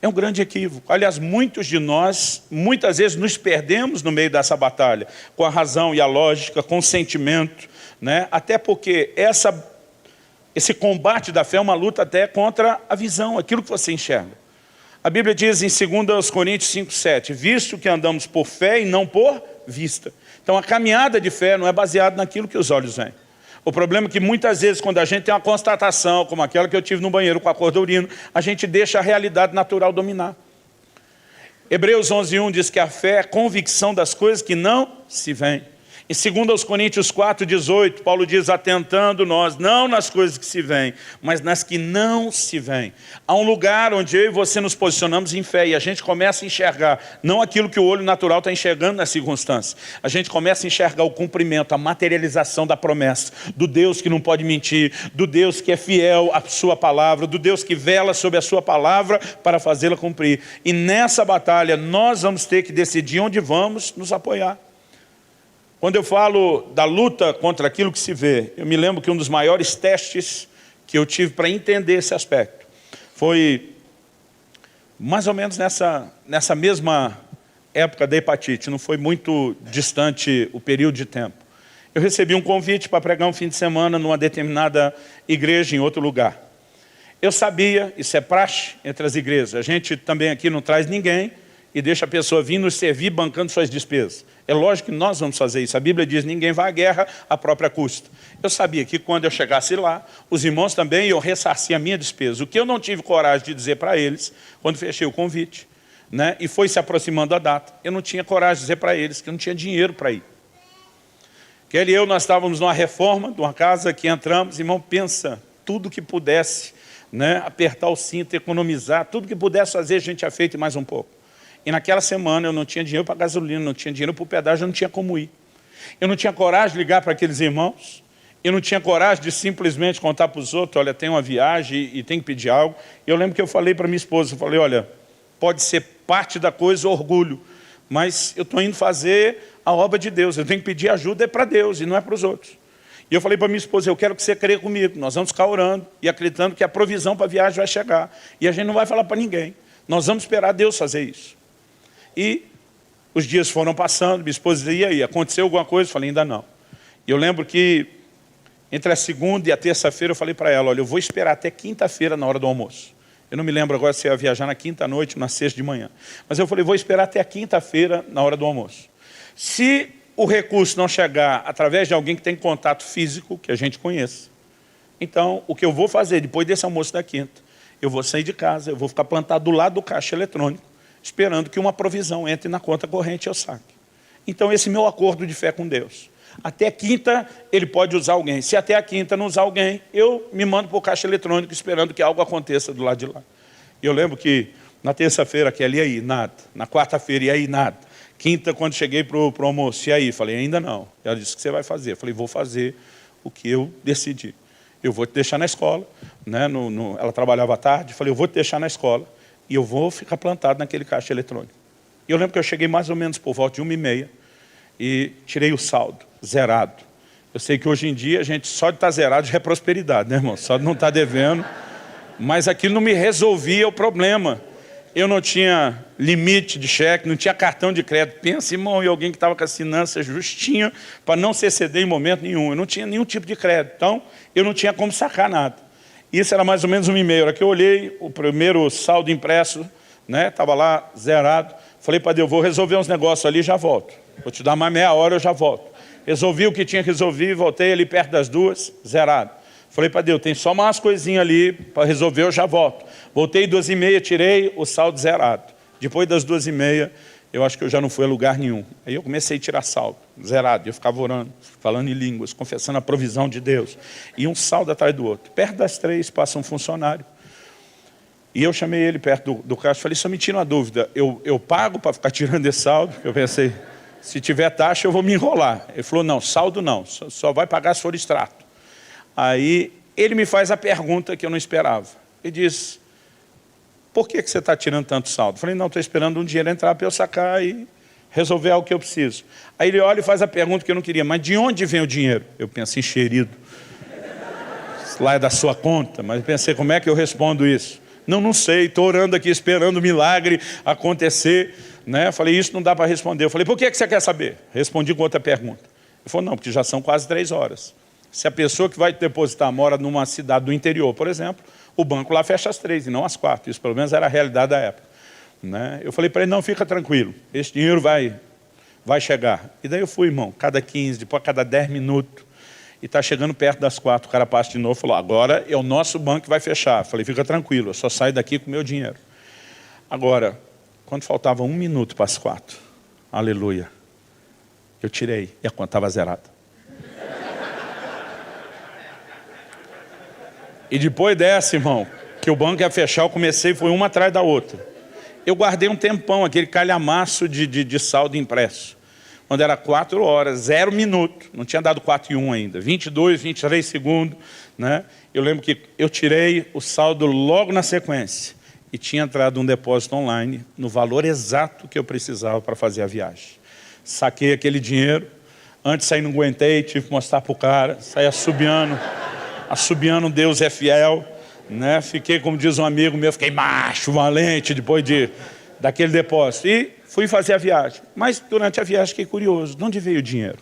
é um grande equívoco. Aliás, muitos de nós, muitas vezes nos perdemos no meio dessa batalha, com a razão e a lógica, com o sentimento, né? Até porque esse combate da fé é uma luta até contra a visão, aquilo que você enxerga. A Bíblia diz em 2 Coríntios 5:7, visto que andamos por fé e não por vista. Então a caminhada de fé não é baseada naquilo que os olhos veem. O problema é que muitas vezes quando a gente tem uma constatação, como aquela que eu tive no banheiro com a cor da urina, a gente deixa a realidade natural dominar. Hebreus 11:1 diz que a fé é a convicção das coisas que não se veem. Em 2 Coríntios 4:18, Paulo diz, atentando nós, não nas coisas que se veem, mas nas que não se veem. Há um lugar onde eu e você nos posicionamos em fé e a gente começa a enxergar, não aquilo que o olho natural está enxergando nas circunstâncias. A gente começa a enxergar o cumprimento, a materialização da promessa, do Deus que não pode mentir, do Deus que é fiel à sua palavra, do Deus que vela sobre a sua palavra para fazê-la cumprir. E nessa batalha nós vamos ter que decidir onde vamos nos apoiar. Quando eu falo da luta contra aquilo que se vê, eu me lembro que um dos maiores testes que eu tive para entender esse aspecto foi mais ou menos nessa mesma época da hepatite, não foi muito distante o período de tempo. Eu recebi um convite para pregar um fim de semana numa determinada igreja em outro lugar. Eu sabia, isso é praxe entre as igrejas, a gente também aqui não traz ninguém e deixa a pessoa vir nos servir bancando suas despesas. É lógico que nós vamos fazer isso. A Bíblia diz, ninguém vai à guerra à própria custa. Eu sabia que quando eu chegasse lá, os irmãos também iam ressarcir a minha despesa. O que eu não tive coragem de dizer para eles, quando fechei o convite, né, e foi se aproximando a data, eu não tinha coragem de dizer para eles que eu não tinha dinheiro para ir. Kelly e eu, nós estávamos numa reforma de uma casa que entramos, irmão, pensa, tudo que pudesse, né, apertar o cinto, economizar, tudo que pudesse fazer, a gente tinha feito e mais um pouco. E naquela semana eu não tinha dinheiro para gasolina, não tinha dinheiro para o pedágio, eu não tinha como ir. Eu não tinha coragem de ligar para aqueles irmãos, eu não tinha coragem de simplesmente contar para os outros, olha, tem uma viagem e tem que pedir algo. E eu lembro que eu falei para minha esposa, eu falei, olha, pode ser parte da coisa orgulho, mas eu estou indo fazer a obra de Deus, eu tenho que pedir ajuda para Deus e não é para os outros. E eu falei para minha esposa, eu quero que você creia comigo, nós vamos ficar orando e acreditando que a provisão para a viagem vai chegar. E a gente não vai falar para ninguém, nós vamos esperar Deus fazer isso. E os dias foram passando, minha esposa dizia, e aí, aconteceu alguma coisa? Eu falei, ainda não. E eu lembro que entre a segunda e a terça-feira eu falei para ela, olha, eu vou esperar até quinta-feira na hora do almoço. Eu não me lembro agora se eu ia viajar na quinta-noite ou na sexta de manhã. Mas eu falei, vou esperar até a quinta-feira na hora do almoço. Se o recurso não chegar através de alguém que tem contato físico, que a gente conheça, então o que eu vou fazer depois desse almoço da quinta, eu vou sair de casa, eu vou ficar plantado do lado do caixa eletrônico, esperando que uma provisão entre na conta corrente e eu saque. Então esse é meu acordo de fé com Deus. Até quinta ele pode usar alguém. Se até a quinta não usar alguém, eu me mando para o caixa eletrônico esperando que algo aconteça do lado de lá. E eu lembro que na terça-feira, que ali ia ir, nada. Na quarta-feira ia ir, nada. Quinta, quando cheguei para o almoço, e aí? Falei, ainda não. Ela disse, o que você vai fazer? Eu falei, vou fazer o que eu decidi. Eu vou te deixar na escola. Né? Ela trabalhava à tarde. Falei, eu vou te deixar na escola e eu vou ficar plantado naquele caixa eletrônico. E eu lembro que eu cheguei mais ou menos por volta de 1h30 e tirei o saldo, zerado. Eu sei que hoje em dia a gente só de estar zerado já é prosperidade, né, irmão? Só de não estar devendo. Mas aquilo não me resolvia o problema. Eu não tinha limite de cheque, não tinha cartão de crédito. Pensa, irmão, em alguém que estava com as finanças justinha para não se exceder em momento nenhum. Eu não tinha nenhum tipo de crédito, então eu não tinha como sacar nada. Isso era mais ou menos 1h30. A hora que eu olhei, o primeiro saldo impresso, né, estava lá zerado. Falei para Deus, vou resolver uns negócios ali e já volto. Vou te dar mais meia hora, eu já volto. Resolvi o que tinha que resolver, voltei ali perto das 2, zerado. Falei para Deus, tem só umas coisinhas ali para resolver, eu já volto. Voltei 2h30, tirei o saldo zerado. Depois das 2h30, eu acho que eu já não fui a lugar nenhum. Aí eu comecei a tirar saldo, zerado. Eu ficava orando, falando em línguas, confessando a provisão de Deus. E um saldo atrás do outro. Perto das 3, passa um funcionário. E eu chamei ele perto do caixa e falei, só me tira uma dúvida, eu pago para ficar tirando esse saldo? Eu pensei, se tiver taxa eu vou me enrolar. Ele falou, não, saldo não, só vai pagar se for extrato. Aí ele me faz a pergunta que eu não esperava. Ele diz, por que você está tirando tanto saldo? Eu falei, não, estou esperando um dinheiro entrar para eu sacar e resolver algo que eu preciso. Aí ele olha e faz a pergunta que eu não queria, mas de onde vem o dinheiro? Eu penso, encherido. Lá é da sua conta, mas eu pensei, como é que eu respondo isso? Não sei, estou orando aqui, esperando o milagre acontecer. Né? Falei, isso não dá para responder. Eu falei, por que você quer saber? Respondi com outra pergunta. Ele falou, não, porque já são quase 3 horas. Se a pessoa que vai depositar mora numa cidade do interior, por exemplo, o banco lá fecha às 3 e não às 4. Isso pelo menos era a realidade da época. Né? Eu falei para ele, não, fica tranquilo, esse dinheiro vai chegar. E daí eu fui, irmão, cada 15, depois cada 10 minutos. E está chegando perto das 4, o cara passa de novo e falou, agora é o nosso banco que vai fechar. Eu falei, fica tranquilo, eu só saio daqui com o meu dinheiro. Agora, quando faltava 1 minuto para as 4, aleluia, eu tirei e a conta estava zerada. E depois dessa, irmão, que o banco ia fechar, eu comecei, foi uma atrás da outra. Eu guardei um tempão, aquele calhamaço de saldo impresso. Quando era 4 horas, 0 minuto, não tinha dado 4 e 1 ainda, 22, 23 segundos, né? Eu lembro que eu tirei o saldo logo na sequência e tinha entrado um depósito online no valor exato que eu precisava para fazer a viagem. Saquei aquele dinheiro, antes de sair não aguentei, tive que mostrar para o cara, saí assobiando, Deus é fiel, né? Fiquei, como diz um amigo meu, fiquei macho, valente, depois daquele depósito. E fui fazer a viagem. Mas durante a viagem fiquei curioso. De onde veio o dinheiro?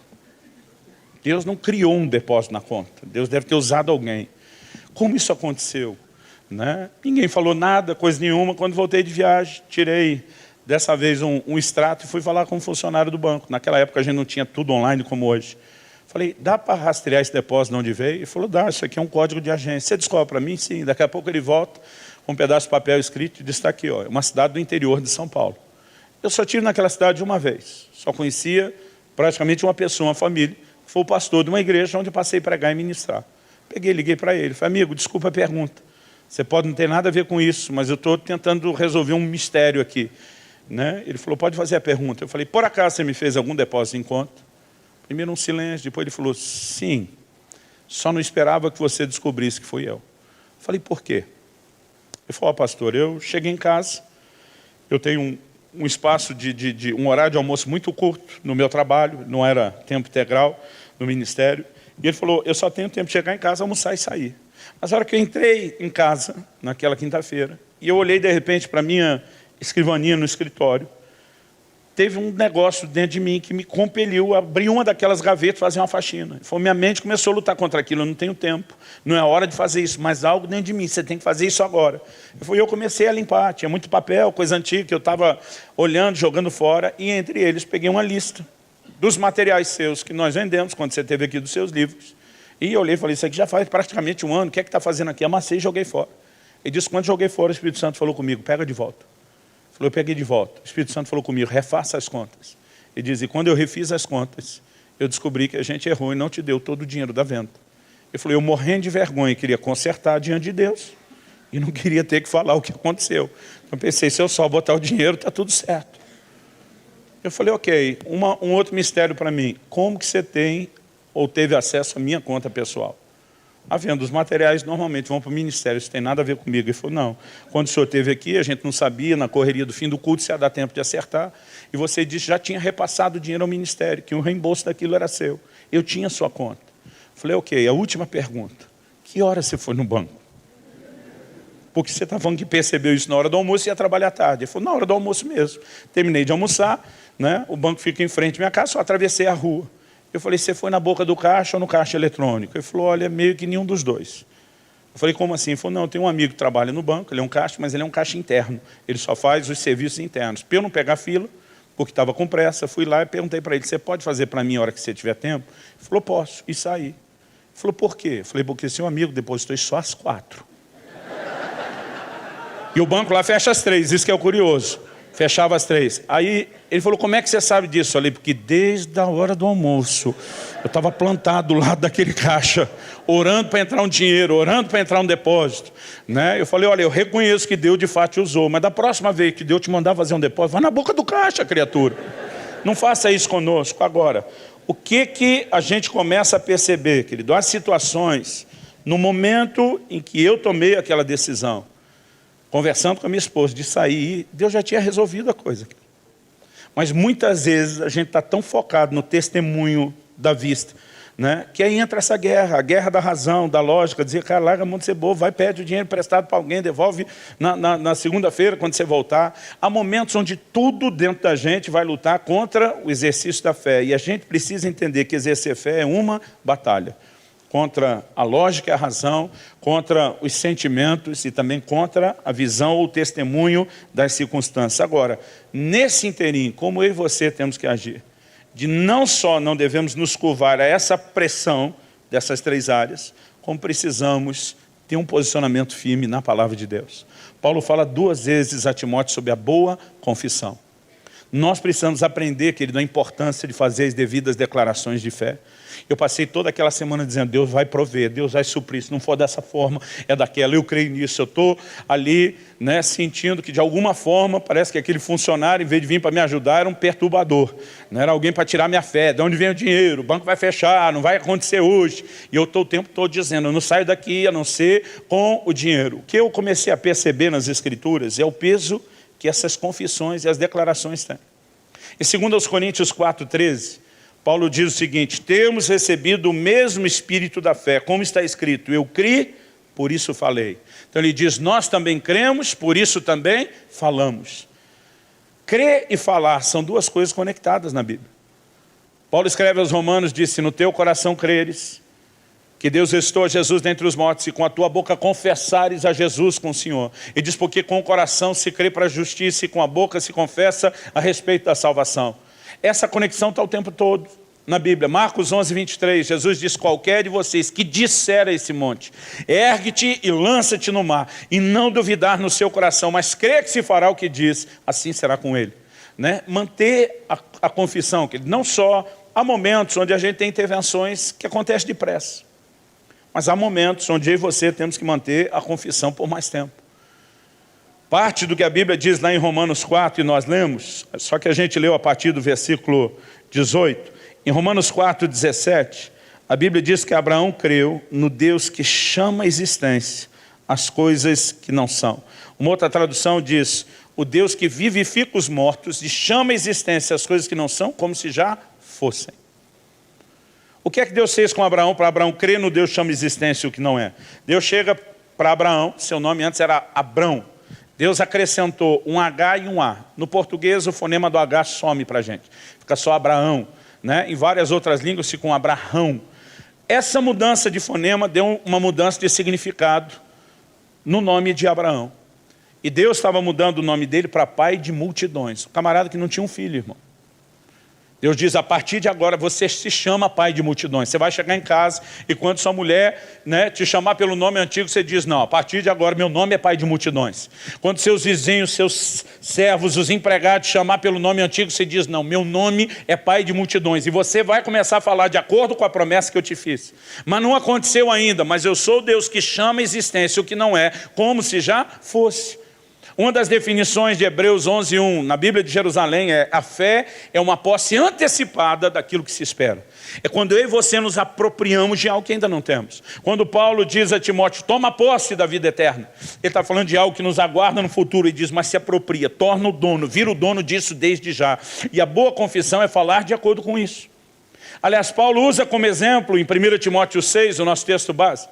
Deus não criou um depósito na conta. Deus deve ter usado alguém. Como isso aconteceu? Né? Ninguém falou nada, coisa nenhuma. Quando voltei de viagem, tirei dessa vez um extrato e fui falar com um funcionário do banco. Naquela época a gente não tinha tudo online como hoje. Falei, dá para rastrear esse depósito de onde veio? Ele falou, dá, isso aqui é um código de agência. Você descobre para mim? Sim. Daqui a pouco ele volta com um pedaço de papel escrito e diz, está aqui, ó, é uma cidade do interior de São Paulo. Eu só tive naquela cidade uma vez. Só conhecia praticamente uma pessoa, uma família. foi o pastor de uma igreja onde eu passei a pregar e ministrar. Peguei, liguei para ele, falei, amigo, desculpa a pergunta. Você pode não ter nada a ver com isso, mas eu estou tentando resolver um mistério aqui. Né? Ele falou, pode fazer a pergunta. Eu falei, por acaso você me fez algum depósito em conta? Primeiro um silêncio, depois ele falou, sim. Só não esperava que você descobrisse que fui eu. Eu falei, por quê? Ele falou, pastor, eu cheguei em casa, eu tenho um espaço um horário de almoço muito curto no meu trabalho, não era tempo integral no ministério. E ele falou, eu só tenho tempo de chegar em casa, almoçar e sair. Mas a hora que eu entrei em casa, naquela quinta-feira, e eu olhei de repente para a minha escrivaninha no escritório, teve um negócio dentro de mim que me compeliu a abrir uma daquelas gavetas e fazer uma faxina. Minha mente começou a lutar contra aquilo, eu não tenho tempo, não é hora de fazer isso, mas algo dentro de mim, você tem que fazer isso agora. Eu comecei a limpar, tinha muito papel, coisa antiga, que eu estava olhando, jogando fora, e entre eles peguei uma lista dos materiais seus que nós vendemos, quando você teve aqui dos seus livros. E eu olhei e falei, isso aqui já faz praticamente um ano, o que é que está fazendo aqui? Amassei e joguei fora. Ele disse, quando joguei fora, o Espírito Santo falou comigo, pega de volta. Eu peguei de volta. O Espírito Santo falou comigo, refaça as contas. Ele diz, e quando eu refiz as contas, eu descobri que a gente errou e não te deu todo o dinheiro da venda. Ele falou, eu morrendo de vergonha, queria consertar diante de Deus. E não queria ter que falar o que aconteceu. Então pensei, se eu só botar o dinheiro, está tudo certo. Eu falei, ok, um outro mistério para mim. Como que você tem ou teve acesso à minha conta pessoal? A venda dos materiais normalmente vão para o ministério, isso tem nada a ver comigo. Ele falou, não, quando o senhor esteve aqui, a gente não sabia, na correria do fim do culto, se ia dar tempo de acertar. E você disse, já tinha repassado o dinheiro ao ministério, que o reembolso daquilo era seu. Eu tinha a sua conta. Falei, ok, a última pergunta. Que hora você foi no banco? Porque você está falando que percebeu isso na hora do almoço e ia trabalhar à tarde. Ele falou, na hora do almoço mesmo. Terminei de almoçar, né? O banco fica em frente à minha casa, só atravessei a rua. Eu falei, você foi na boca do caixa ou no caixa eletrônico? Ele falou, olha, meio que nenhum dos dois. Eu falei, como assim? Ele falou, não, eu tenho um amigo que trabalha no banco, ele é um caixa, mas ele é um caixa interno. Ele só faz os serviços internos. Para eu não pegar fila, porque estava com pressa, fui lá e perguntei para ele, você pode fazer para mim a hora que você tiver tempo? Ele falou, posso. E saí. Ele falou, por quê? Eu falei, porque seu amigo depositou só às 4. E o banco lá fecha às 3, isso que é o curioso. Fechava às 3. Aí ele falou, como é que você sabe disso? Eu falei, porque desde a hora do almoço, eu estava plantado do lado daquele caixa, orando para entrar um dinheiro, orando para entrar um depósito. Né? Eu falei, olha, eu reconheço que Deus de fato te usou, mas da próxima vez que Deus te mandar fazer um depósito, vai na boca do caixa, criatura. Não faça isso conosco. Agora, o que a gente começa a perceber, querido? As situações, no momento em que eu tomei aquela decisão, conversando com a minha esposa, de sair, Deus já tinha resolvido a coisa. Mas muitas vezes a gente está tão focado no testemunho da vista, né, que aí entra essa guerra, a guerra da razão, da lógica, dizer, cara, larga a mão de ser bobo, vai, pede o dinheiro emprestado para alguém, devolve na segunda-feira, quando você voltar. Há momentos onde tudo dentro da gente vai lutar contra o exercício da fé. E a gente precisa entender que exercer fé é uma batalha. Contra a lógica e a razão, contra os sentimentos e também contra a visão ou o testemunho das circunstâncias. Agora, nesse inteirinho, como eu e você temos que agir? De não só não devemos nos curvar a essa pressão dessas 3 áreas, como precisamos ter um posicionamento firme na palavra de Deus. Paulo fala 2 vezes a Timóteo sobre a boa confissão. Nós precisamos aprender, querido, a importância de fazer as devidas declarações de fé. Eu passei toda aquela semana dizendo, Deus vai prover, Deus vai suprir, se não for dessa forma, é daquela, eu creio nisso. Eu estou ali, né, sentindo que de alguma forma, parece que aquele funcionário, em vez de vir para me ajudar, era um perturbador. Não era alguém para tirar minha fé, de onde vem o dinheiro, o banco vai fechar, não vai acontecer hoje. E eu estou o tempo todo dizendo, eu não saio daqui a não ser com o dinheiro. O que eu comecei a perceber nas Escrituras é o peso que essas confissões e as declarações têm. Em 2 Coríntios 4,13, Paulo diz o seguinte, temos recebido o mesmo espírito da fé, como está escrito, eu criei, por isso falei. Então ele diz, nós também cremos, por isso também falamos. Crer e falar são 2 coisas conectadas na Bíblia. Paulo escreve aos Romanos, diz, se no teu coração creres, que Deus ressuscitou a Jesus dentre os mortos, e com a tua boca confessares a Jesus com o Senhor. E diz, porque com o coração se crê para a justiça, e com a boca se confessa a respeito da salvação. Essa conexão está o tempo todo na Bíblia. Marcos 11, 23, Jesus diz, qualquer de vocês que disser a esse monte, ergue-te e lança-te no mar, e não duvidar no seu coração, mas crê que se fará o que diz, assim será com ele. Né? Manter a confissão, que não só Há momentos onde a gente tem intervenções que acontecem depressa. Mas há momentos onde eu e você temos que manter a confissão por mais tempo. Parte do que a Bíblia diz lá em Romanos 4, e nós lemos, só que a gente leu a partir do versículo 18. Em Romanos 4, 17, a Bíblia diz que Abraão creu no Deus que chama à existência as coisas que não são. Uma outra tradução diz, o Deus que vivifica os mortos e chama à existência as coisas que não são, como se já fossem. O que é que Deus fez com Abraão, para Abraão crer no Deus que chama à existência o que não é? Deus chega para Abraão, seu nome antes era Abrão. Deus acrescentou um H e um A. No português, o fonema do H some para a gente. Fica só Abraão. Né? Em várias outras línguas fica um Abraão. Essa mudança de fonema deu uma mudança de significado no nome de Abraão. E Deus estava mudando o nome dele para pai de multidões. O camarada que não tinha um filho, irmão. Deus diz, a partir de agora você se chama pai de multidões. Você vai chegar em casa e quando sua mulher, né, te chamar pelo nome antigo, você diz, não, a partir de agora meu nome é pai de multidões. Quando seus vizinhos, seus servos, os empregados te chamar pelo nome antigo, você diz, não, meu nome é pai de multidões. E você vai começar a falar de acordo com a promessa que eu te fiz. Mas não aconteceu ainda, mas eu sou o Deus que chama a existência o que não é, como se já fosse. Uma das definições de Hebreus 11:1, na Bíblia de Jerusalém, é a fé é uma posse antecipada daquilo que se espera. É quando eu e você nos apropriamos de algo que ainda não temos. Quando Paulo diz a Timóteo, toma posse da vida eterna. Ele está falando de algo que nos aguarda no futuro e diz, mas se apropria, torna o dono, vira o dono disso desde já. E a boa confissão é falar de acordo com isso. Aliás, Paulo usa como exemplo, em 1 Timóteo 6, o nosso texto base,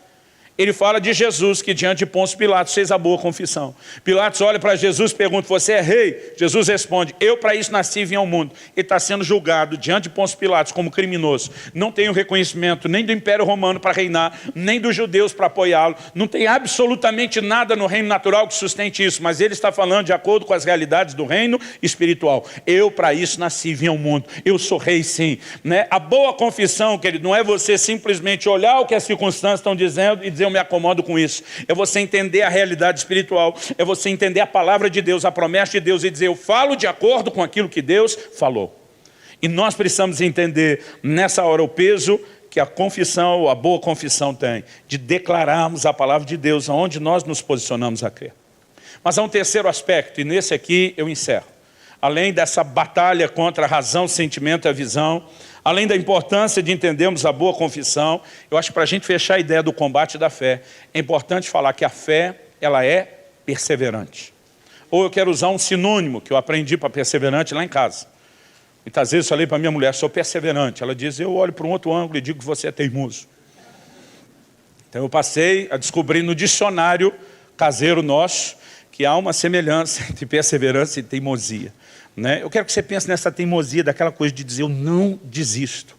ele fala de Jesus, que diante de Pôncio Pilatos fez a boa confissão. Pilatos olha para Jesus e pergunta, você é rei? Jesus responde, eu para isso nasci e vim ao mundo. Ele está sendo julgado diante de Pôncio Pilatos como criminoso. Não tem o reconhecimento nem do Império Romano para reinar, nem dos judeus para apoiá-lo. Não tem absolutamente nada no reino natural que sustente isso, mas ele está falando de acordo com as realidades do reino espiritual. Eu para isso nasci e vim ao mundo. Eu sou rei sim. Né? A boa confissão, querido, não é você simplesmente olhar o que as circunstâncias estão dizendo e dizer, eu me acomodo com isso. É você entender a realidade espiritual, é você entender a palavra de Deus, a promessa de Deus e dizer, eu falo de acordo com aquilo que Deus falou. E nós precisamos entender nessa hora o peso que a confissão, a boa confissão tem, de declararmos a palavra de Deus, aonde nós nos posicionamos a crer. Mas há um terceiro aspecto, e nesse aqui eu encerro. Além dessa batalha contra a razão, o sentimento e a visão, além da importância de entendermos a boa confissão, eu acho que para a gente fechar a ideia do combate da fé, é importante falar que a fé, ela é perseverante. Ou eu quero usar um sinônimo que eu aprendi para perseverante lá em casa. Muitas vezes eu falei para minha mulher, sou perseverante. Ela diz, eu olho para um outro ângulo e digo que você é teimoso. Então eu passei a descobrir no dicionário caseiro nosso que há uma semelhança entre perseverança e teimosia. Né? Eu quero que você pense nessa teimosia, daquela coisa de dizer, eu não desisto.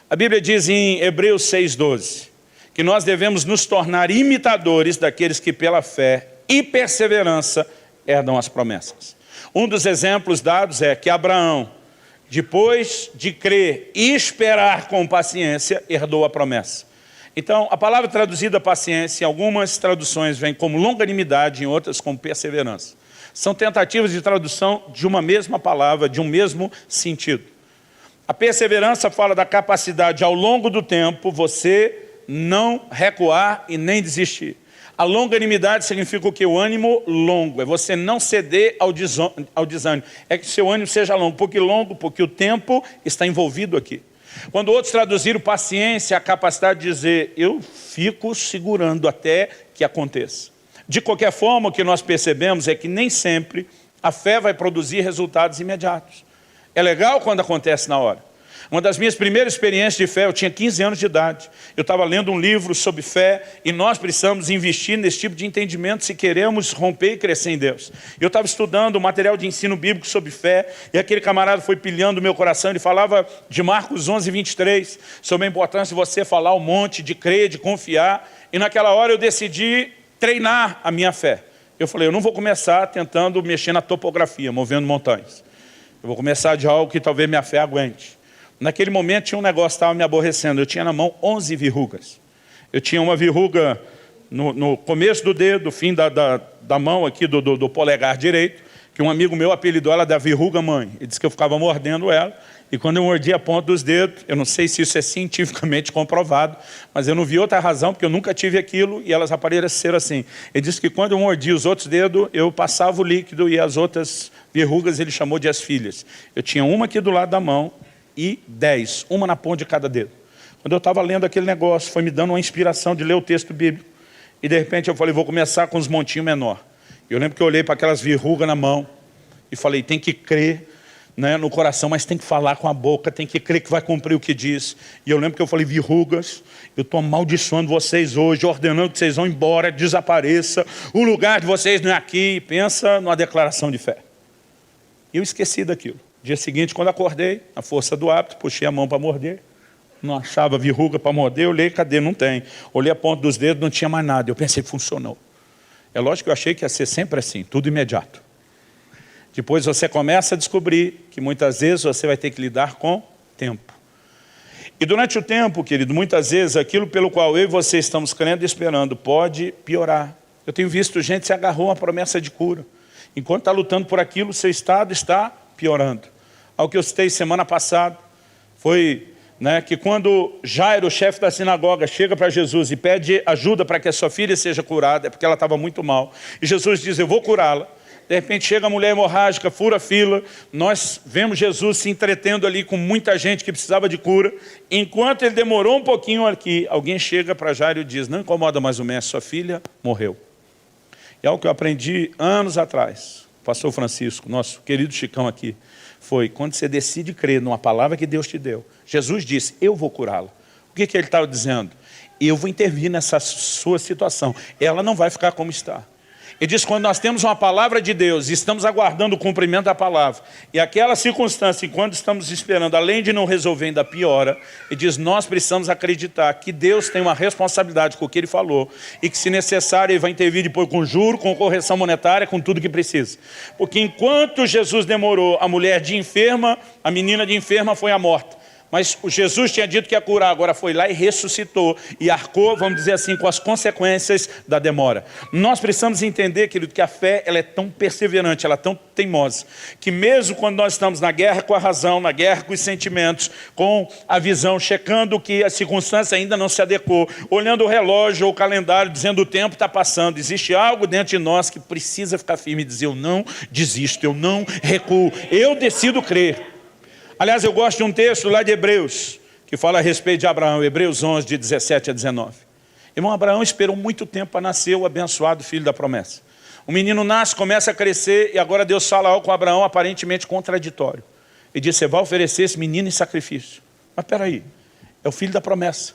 A Bíblia diz em Hebreus 6,12, que nós devemos nos tornar imitadores daqueles que pela fé e perseverança herdam as promessas. Um dos exemplos dados é que Abraão, depois de crer e esperar com paciência, herdou a promessa. Então, a palavra traduzida paciência, em algumas traduções vem como longanimidade, em outras como perseverança. São tentativas de tradução de uma mesma palavra, de um mesmo sentido. A perseverança fala da capacidade, ao longo do tempo, você não recuar e nem desistir. A longanimidade significa o que? O ânimo longo. É você não ceder ao desânimo. É que seu ânimo seja longo. Por que longo? Porque o tempo está envolvido aqui. Quando outros traduziram paciência, a capacidade de dizer, eu fico segurando até que aconteça. De qualquer forma, o que nós percebemos é que nem sempre a fé vai produzir resultados imediatos. É legal quando acontece na hora. Uma das minhas primeiras experiências de fé, eu tinha 15 anos de idade. Eu estava lendo um livro sobre fé e nós precisamos investir nesse tipo de entendimento se queremos romper e crescer em Deus. Eu estava estudando o material de ensino bíblico sobre fé e aquele camarada foi pilhando o meu coração. Ele falava de Marcos 11:23, sobre a importância de você falar um monte, de crer, de confiar. E naquela hora eu decidi treinar a minha fé. Eu falei, eu não vou começar tentando mexer na topografia, movendo montanhas. Eu vou começar de algo que talvez minha fé aguente. Naquele momento tinha um negócio que estava me aborrecendo. Eu tinha na mão 11 verrugas. Eu tinha uma verruga no começo do dedo, fim da mão aqui do polegar direito. que um amigo meu apelidou ela da verruga mãe. Ele disse que eu ficava mordendo ela, e quando eu mordia a ponta dos dedos, eu não sei se isso é cientificamente comprovado, mas eu não vi outra razão, porque eu nunca tive aquilo, e elas apareceram assim. Ele disse que quando eu mordia os outros dedos, eu passava o líquido, e as outras verrugas ele chamou de as filhas. Eu tinha uma aqui do lado da mão, e 10, uma na ponta de cada dedo. Quando eu estava lendo aquele negócio, foi me dando uma inspiração de ler o texto bíblico, e de repente eu falei, vou começar com os montinhos menor. Eu lembro que eu olhei para aquelas verrugas na mão e falei, tem que crer, né, no coração, mas tem que falar com a boca, tem que crer que vai cumprir o que diz. E eu lembro que eu falei, verrugas, eu estou amaldiçoando vocês hoje, ordenando que vocês vão embora, desapareça, o lugar de vocês não é aqui. Pensa numa declaração de fé. E eu esqueci daquilo. Dia seguinte, quando acordei, na força do hábito, puxei a mão para morder, não achava verruga para morder, eu olhei, cadê? Não tem. Olhei a ponta dos dedos, não tinha mais nada. Eu pensei, funcionou. É lógico que eu achei que ia ser sempre assim, tudo imediato. Depois você começa a descobrir que muitas vezes você vai ter que lidar com tempo. E durante o tempo, querido, muitas vezes aquilo pelo qual eu e você estamos crendo e esperando pode piorar. Eu tenho visto gente que se agarrou a uma promessa de cura. Enquanto está lutando por aquilo, seu estado está piorando. Ao que eu citei semana passada, foi... que quando Jairo, o chefe da sinagoga, chega para Jesus e pede ajuda para que a sua filha seja curada, é porque ela estava muito mal. E Jesus diz, eu vou curá-la. De repente chega a mulher hemorrágica, fura a fila. Nós vemos Jesus se entretendo ali com muita gente que precisava de cura. Enquanto ele demorou um pouquinho aqui, alguém chega para Jairo e diz, não incomoda mais o mestre, sua filha morreu. E é algo que eu aprendi anos atrás. O pastor Francisco, nosso querido Chicão aqui, foi quando você decide crer numa palavra que Deus te deu. Jesus disse, eu vou curá-la. O que ele estava dizendo? Eu vou intervir nessa sua situação. Ela não vai ficar como está. Ele diz, quando nós temos uma palavra de Deus e estamos aguardando o cumprimento da palavra, e aquela circunstância, enquanto estamos esperando, além de não resolver, ainda piora, ele diz, nós precisamos acreditar que Deus tem uma responsabilidade com o que ele falou, e que se necessário ele vai intervir depois com juro, com correção monetária, com tudo que precisa. Porque enquanto Jesus demorou, a mulher de enferma, a menina de enferma foi a morta. Mas o Jesus tinha dito que ia curar, agora foi lá e ressuscitou, e arcou, vamos dizer assim, com as consequências da demora. Nós precisamos entender, querido, que a fé ela é tão perseverante, ela é tão teimosa, que mesmo quando nós estamos na guerra com a razão, na guerra com os sentimentos, com a visão, checando que a circunstância ainda não se adequou, olhando o relógio ou o calendário, dizendo o tempo está passando, existe algo dentro de nós que precisa ficar firme e dizer, eu não desisto, eu não recuo, eu decido crer. Aliás, eu gosto de um texto lá de Hebreus, que fala a respeito de Abraão, Hebreus 11, de 17 a 19. Irmão, Abraão esperou muito tempo para nascer o abençoado filho da promessa. O menino nasce, começa a crescer, e agora Deus fala algo com Abraão aparentemente contraditório. Ele diz, você vai oferecer esse menino em sacrifício. Mas espera aí, é o filho da promessa.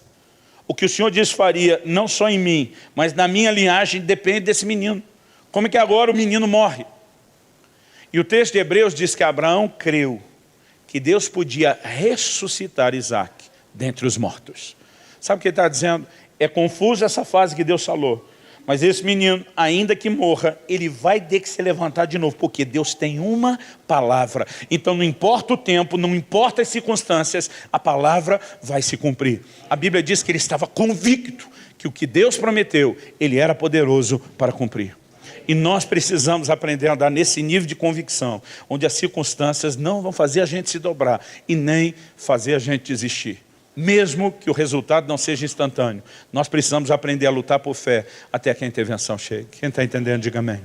O que o Senhor diz faria, não só em mim, mas na minha linhagem, depende desse menino. Como é que agora o menino morre? E o texto de Hebreus diz que Abraão creu que Deus podia ressuscitar Isaac dentre os mortos. Sabe o que ele está dizendo? É confuso essa fase que Deus falou. Mas esse menino, ainda que morra, ele vai ter que se levantar de novo, porque Deus tem uma palavra. Então não importa o tempo, não importa as circunstâncias, a palavra vai se cumprir. A Bíblia diz que ele estava convicto que o que Deus prometeu, ele era poderoso para cumprir. E nós precisamos aprender a andar nesse nível de convicção, onde as circunstâncias não vão fazer a gente se dobrar e nem fazer a gente desistir. Mesmo que o resultado não seja instantâneo, nós precisamos aprender a lutar por fé até que a intervenção chegue. Quem está entendendo, diga amém.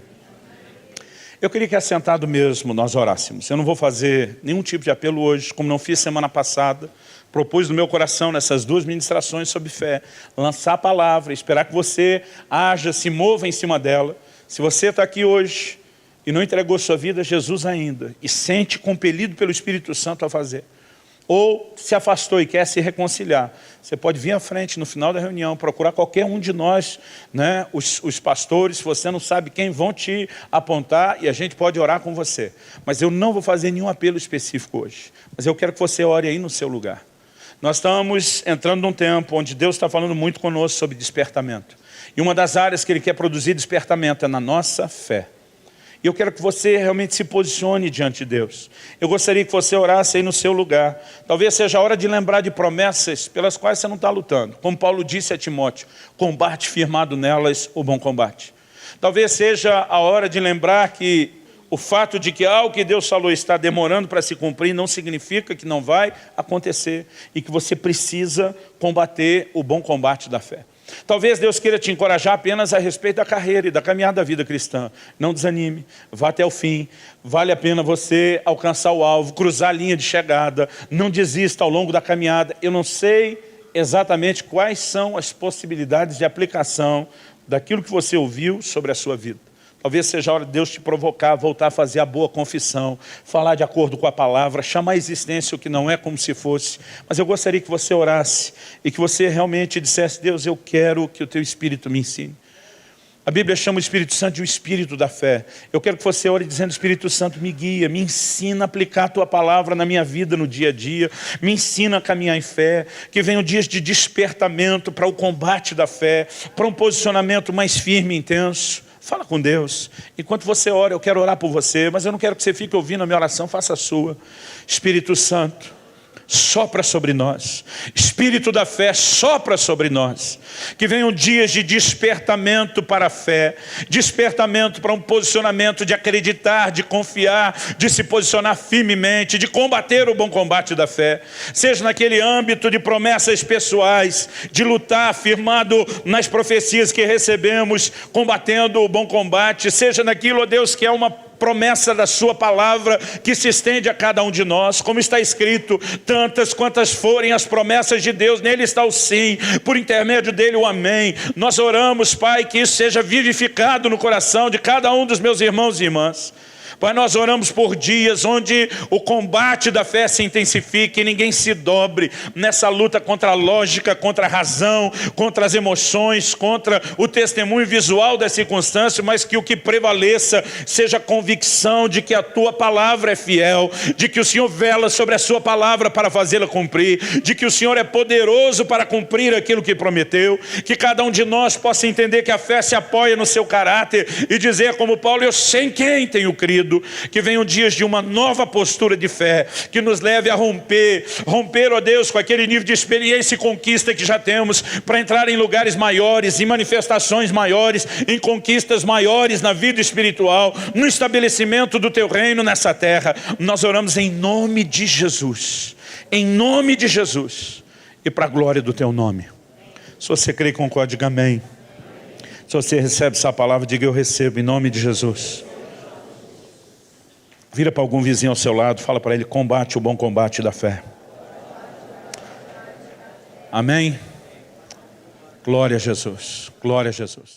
Eu queria que assentado mesmo nós orássemos. Eu não vou fazer nenhum tipo de apelo hoje, como não fiz semana passada. Propus no meu coração, nessas duas ministrações sobre fé, lançar a palavra, esperar que você haja, se mova em cima dela. Se você está aqui hoje e não entregou sua vida a Jesus ainda, e sente compelido pelo Espírito Santo a fazer, ou se afastou e quer se reconciliar, você pode vir à frente no final da reunião, procurar qualquer um de nós, né, os pastores, se você não sabe quem, vão te apontar e a gente pode orar com você. Mas eu não vou fazer nenhum apelo específico hoje, mas eu quero que você ore aí no seu lugar. Nós estamos entrando num tempo onde Deus está falando muito conosco sobre despertamento. E uma das áreas que Ele quer produzir despertamento é na nossa fé. E eu quero que você realmente se posicione diante de Deus. Eu gostaria que você orasse aí no seu lugar. Talvez seja a hora de lembrar de promessas pelas quais você não está lutando. Como Paulo disse a Timóteo, combate firmado nelas o bom combate. Talvez seja a hora de lembrar que O fato de que algo que Deus falou está demorando para se cumprir não significa que não vai acontecer e que você precisa combater o bom combate da fé. Talvez Deus queira te encorajar apenas a respeito da carreira e da caminhada da vida cristã. Não desanime, vá até o fim. Vale a pena você alcançar o alvo, cruzar a linha de chegada. Não desista ao longo da caminhada. Eu não sei exatamente quais são as possibilidades de aplicação daquilo que você ouviu sobre a sua vida. Talvez seja a hora de Deus te provocar, voltar a fazer a boa confissão, falar de acordo com a palavra, chamar a existência o que não é como se fosse. Mas eu gostaria que você orasse e que você realmente dissesse: Deus, eu quero que o teu Espírito me ensine. A Bíblia chama o Espírito Santo de um Espírito da fé. Eu quero que você ore dizendo: Espírito Santo, me guia, me ensina a aplicar a tua palavra na minha vida, no dia a dia. Me ensina a caminhar em fé. Que venham dias de despertamento para o combate da fé, para um posicionamento mais firme e intenso. Fala com Deus. Enquanto você ora, eu quero orar por você, mas eu não quero que você fique ouvindo a minha oração, faça a sua. Espírito Santo, sopra sobre nós. Espírito da fé, sopra sobre nós. Que venham dias de despertamento para a fé, despertamento para um posicionamento de acreditar, de confiar, de se posicionar firmemente, de combater o bom combate da fé. Seja naquele âmbito de promessas pessoais, de lutar firmado nas profecias que recebemos, combatendo o bom combate. Seja naquilo, ó Deus, que é uma promessa da sua palavra que se estende a cada um de nós, como está escrito: tantas quantas forem as promessas de Deus, nele está o sim, por intermédio dele o amém. Nós oramos, Pai, que isso seja vivificado no coração de cada um dos meus irmãos e irmãs. Pai, nós oramos por dias onde o combate da fé se intensifique e ninguém se dobre nessa luta contra a lógica, contra a razão, contra as emoções, contra o testemunho visual das circunstâncias, mas que o que prevaleça seja a convicção de que a tua palavra é fiel, de que o Senhor vela sobre a sua palavra para fazê-la cumprir, de que o Senhor é poderoso para cumprir aquilo que prometeu. Que cada um de nós possa entender que a fé se apoia no seu caráter e dizer como Paulo: eu sei em quem tenho crido. Que venham dias de uma nova postura de fé, que nos leve a romper, ó Deus, com aquele nível de experiência e conquista que já temos, para entrar em lugares maiores, em manifestações maiores, em conquistas maiores na vida espiritual, no estabelecimento do teu reino nessa terra. Nós oramos em nome de Jesus, em nome de Jesus, e para a glória do teu nome. Se você crê e concorda, diga amém. Se você recebe essa palavra, diga: eu recebo, em nome de Jesus. Vira para algum vizinho ao seu lado, fala para ele: combate o bom combate da fé. Amém? Glória a Jesus, glória a Jesus.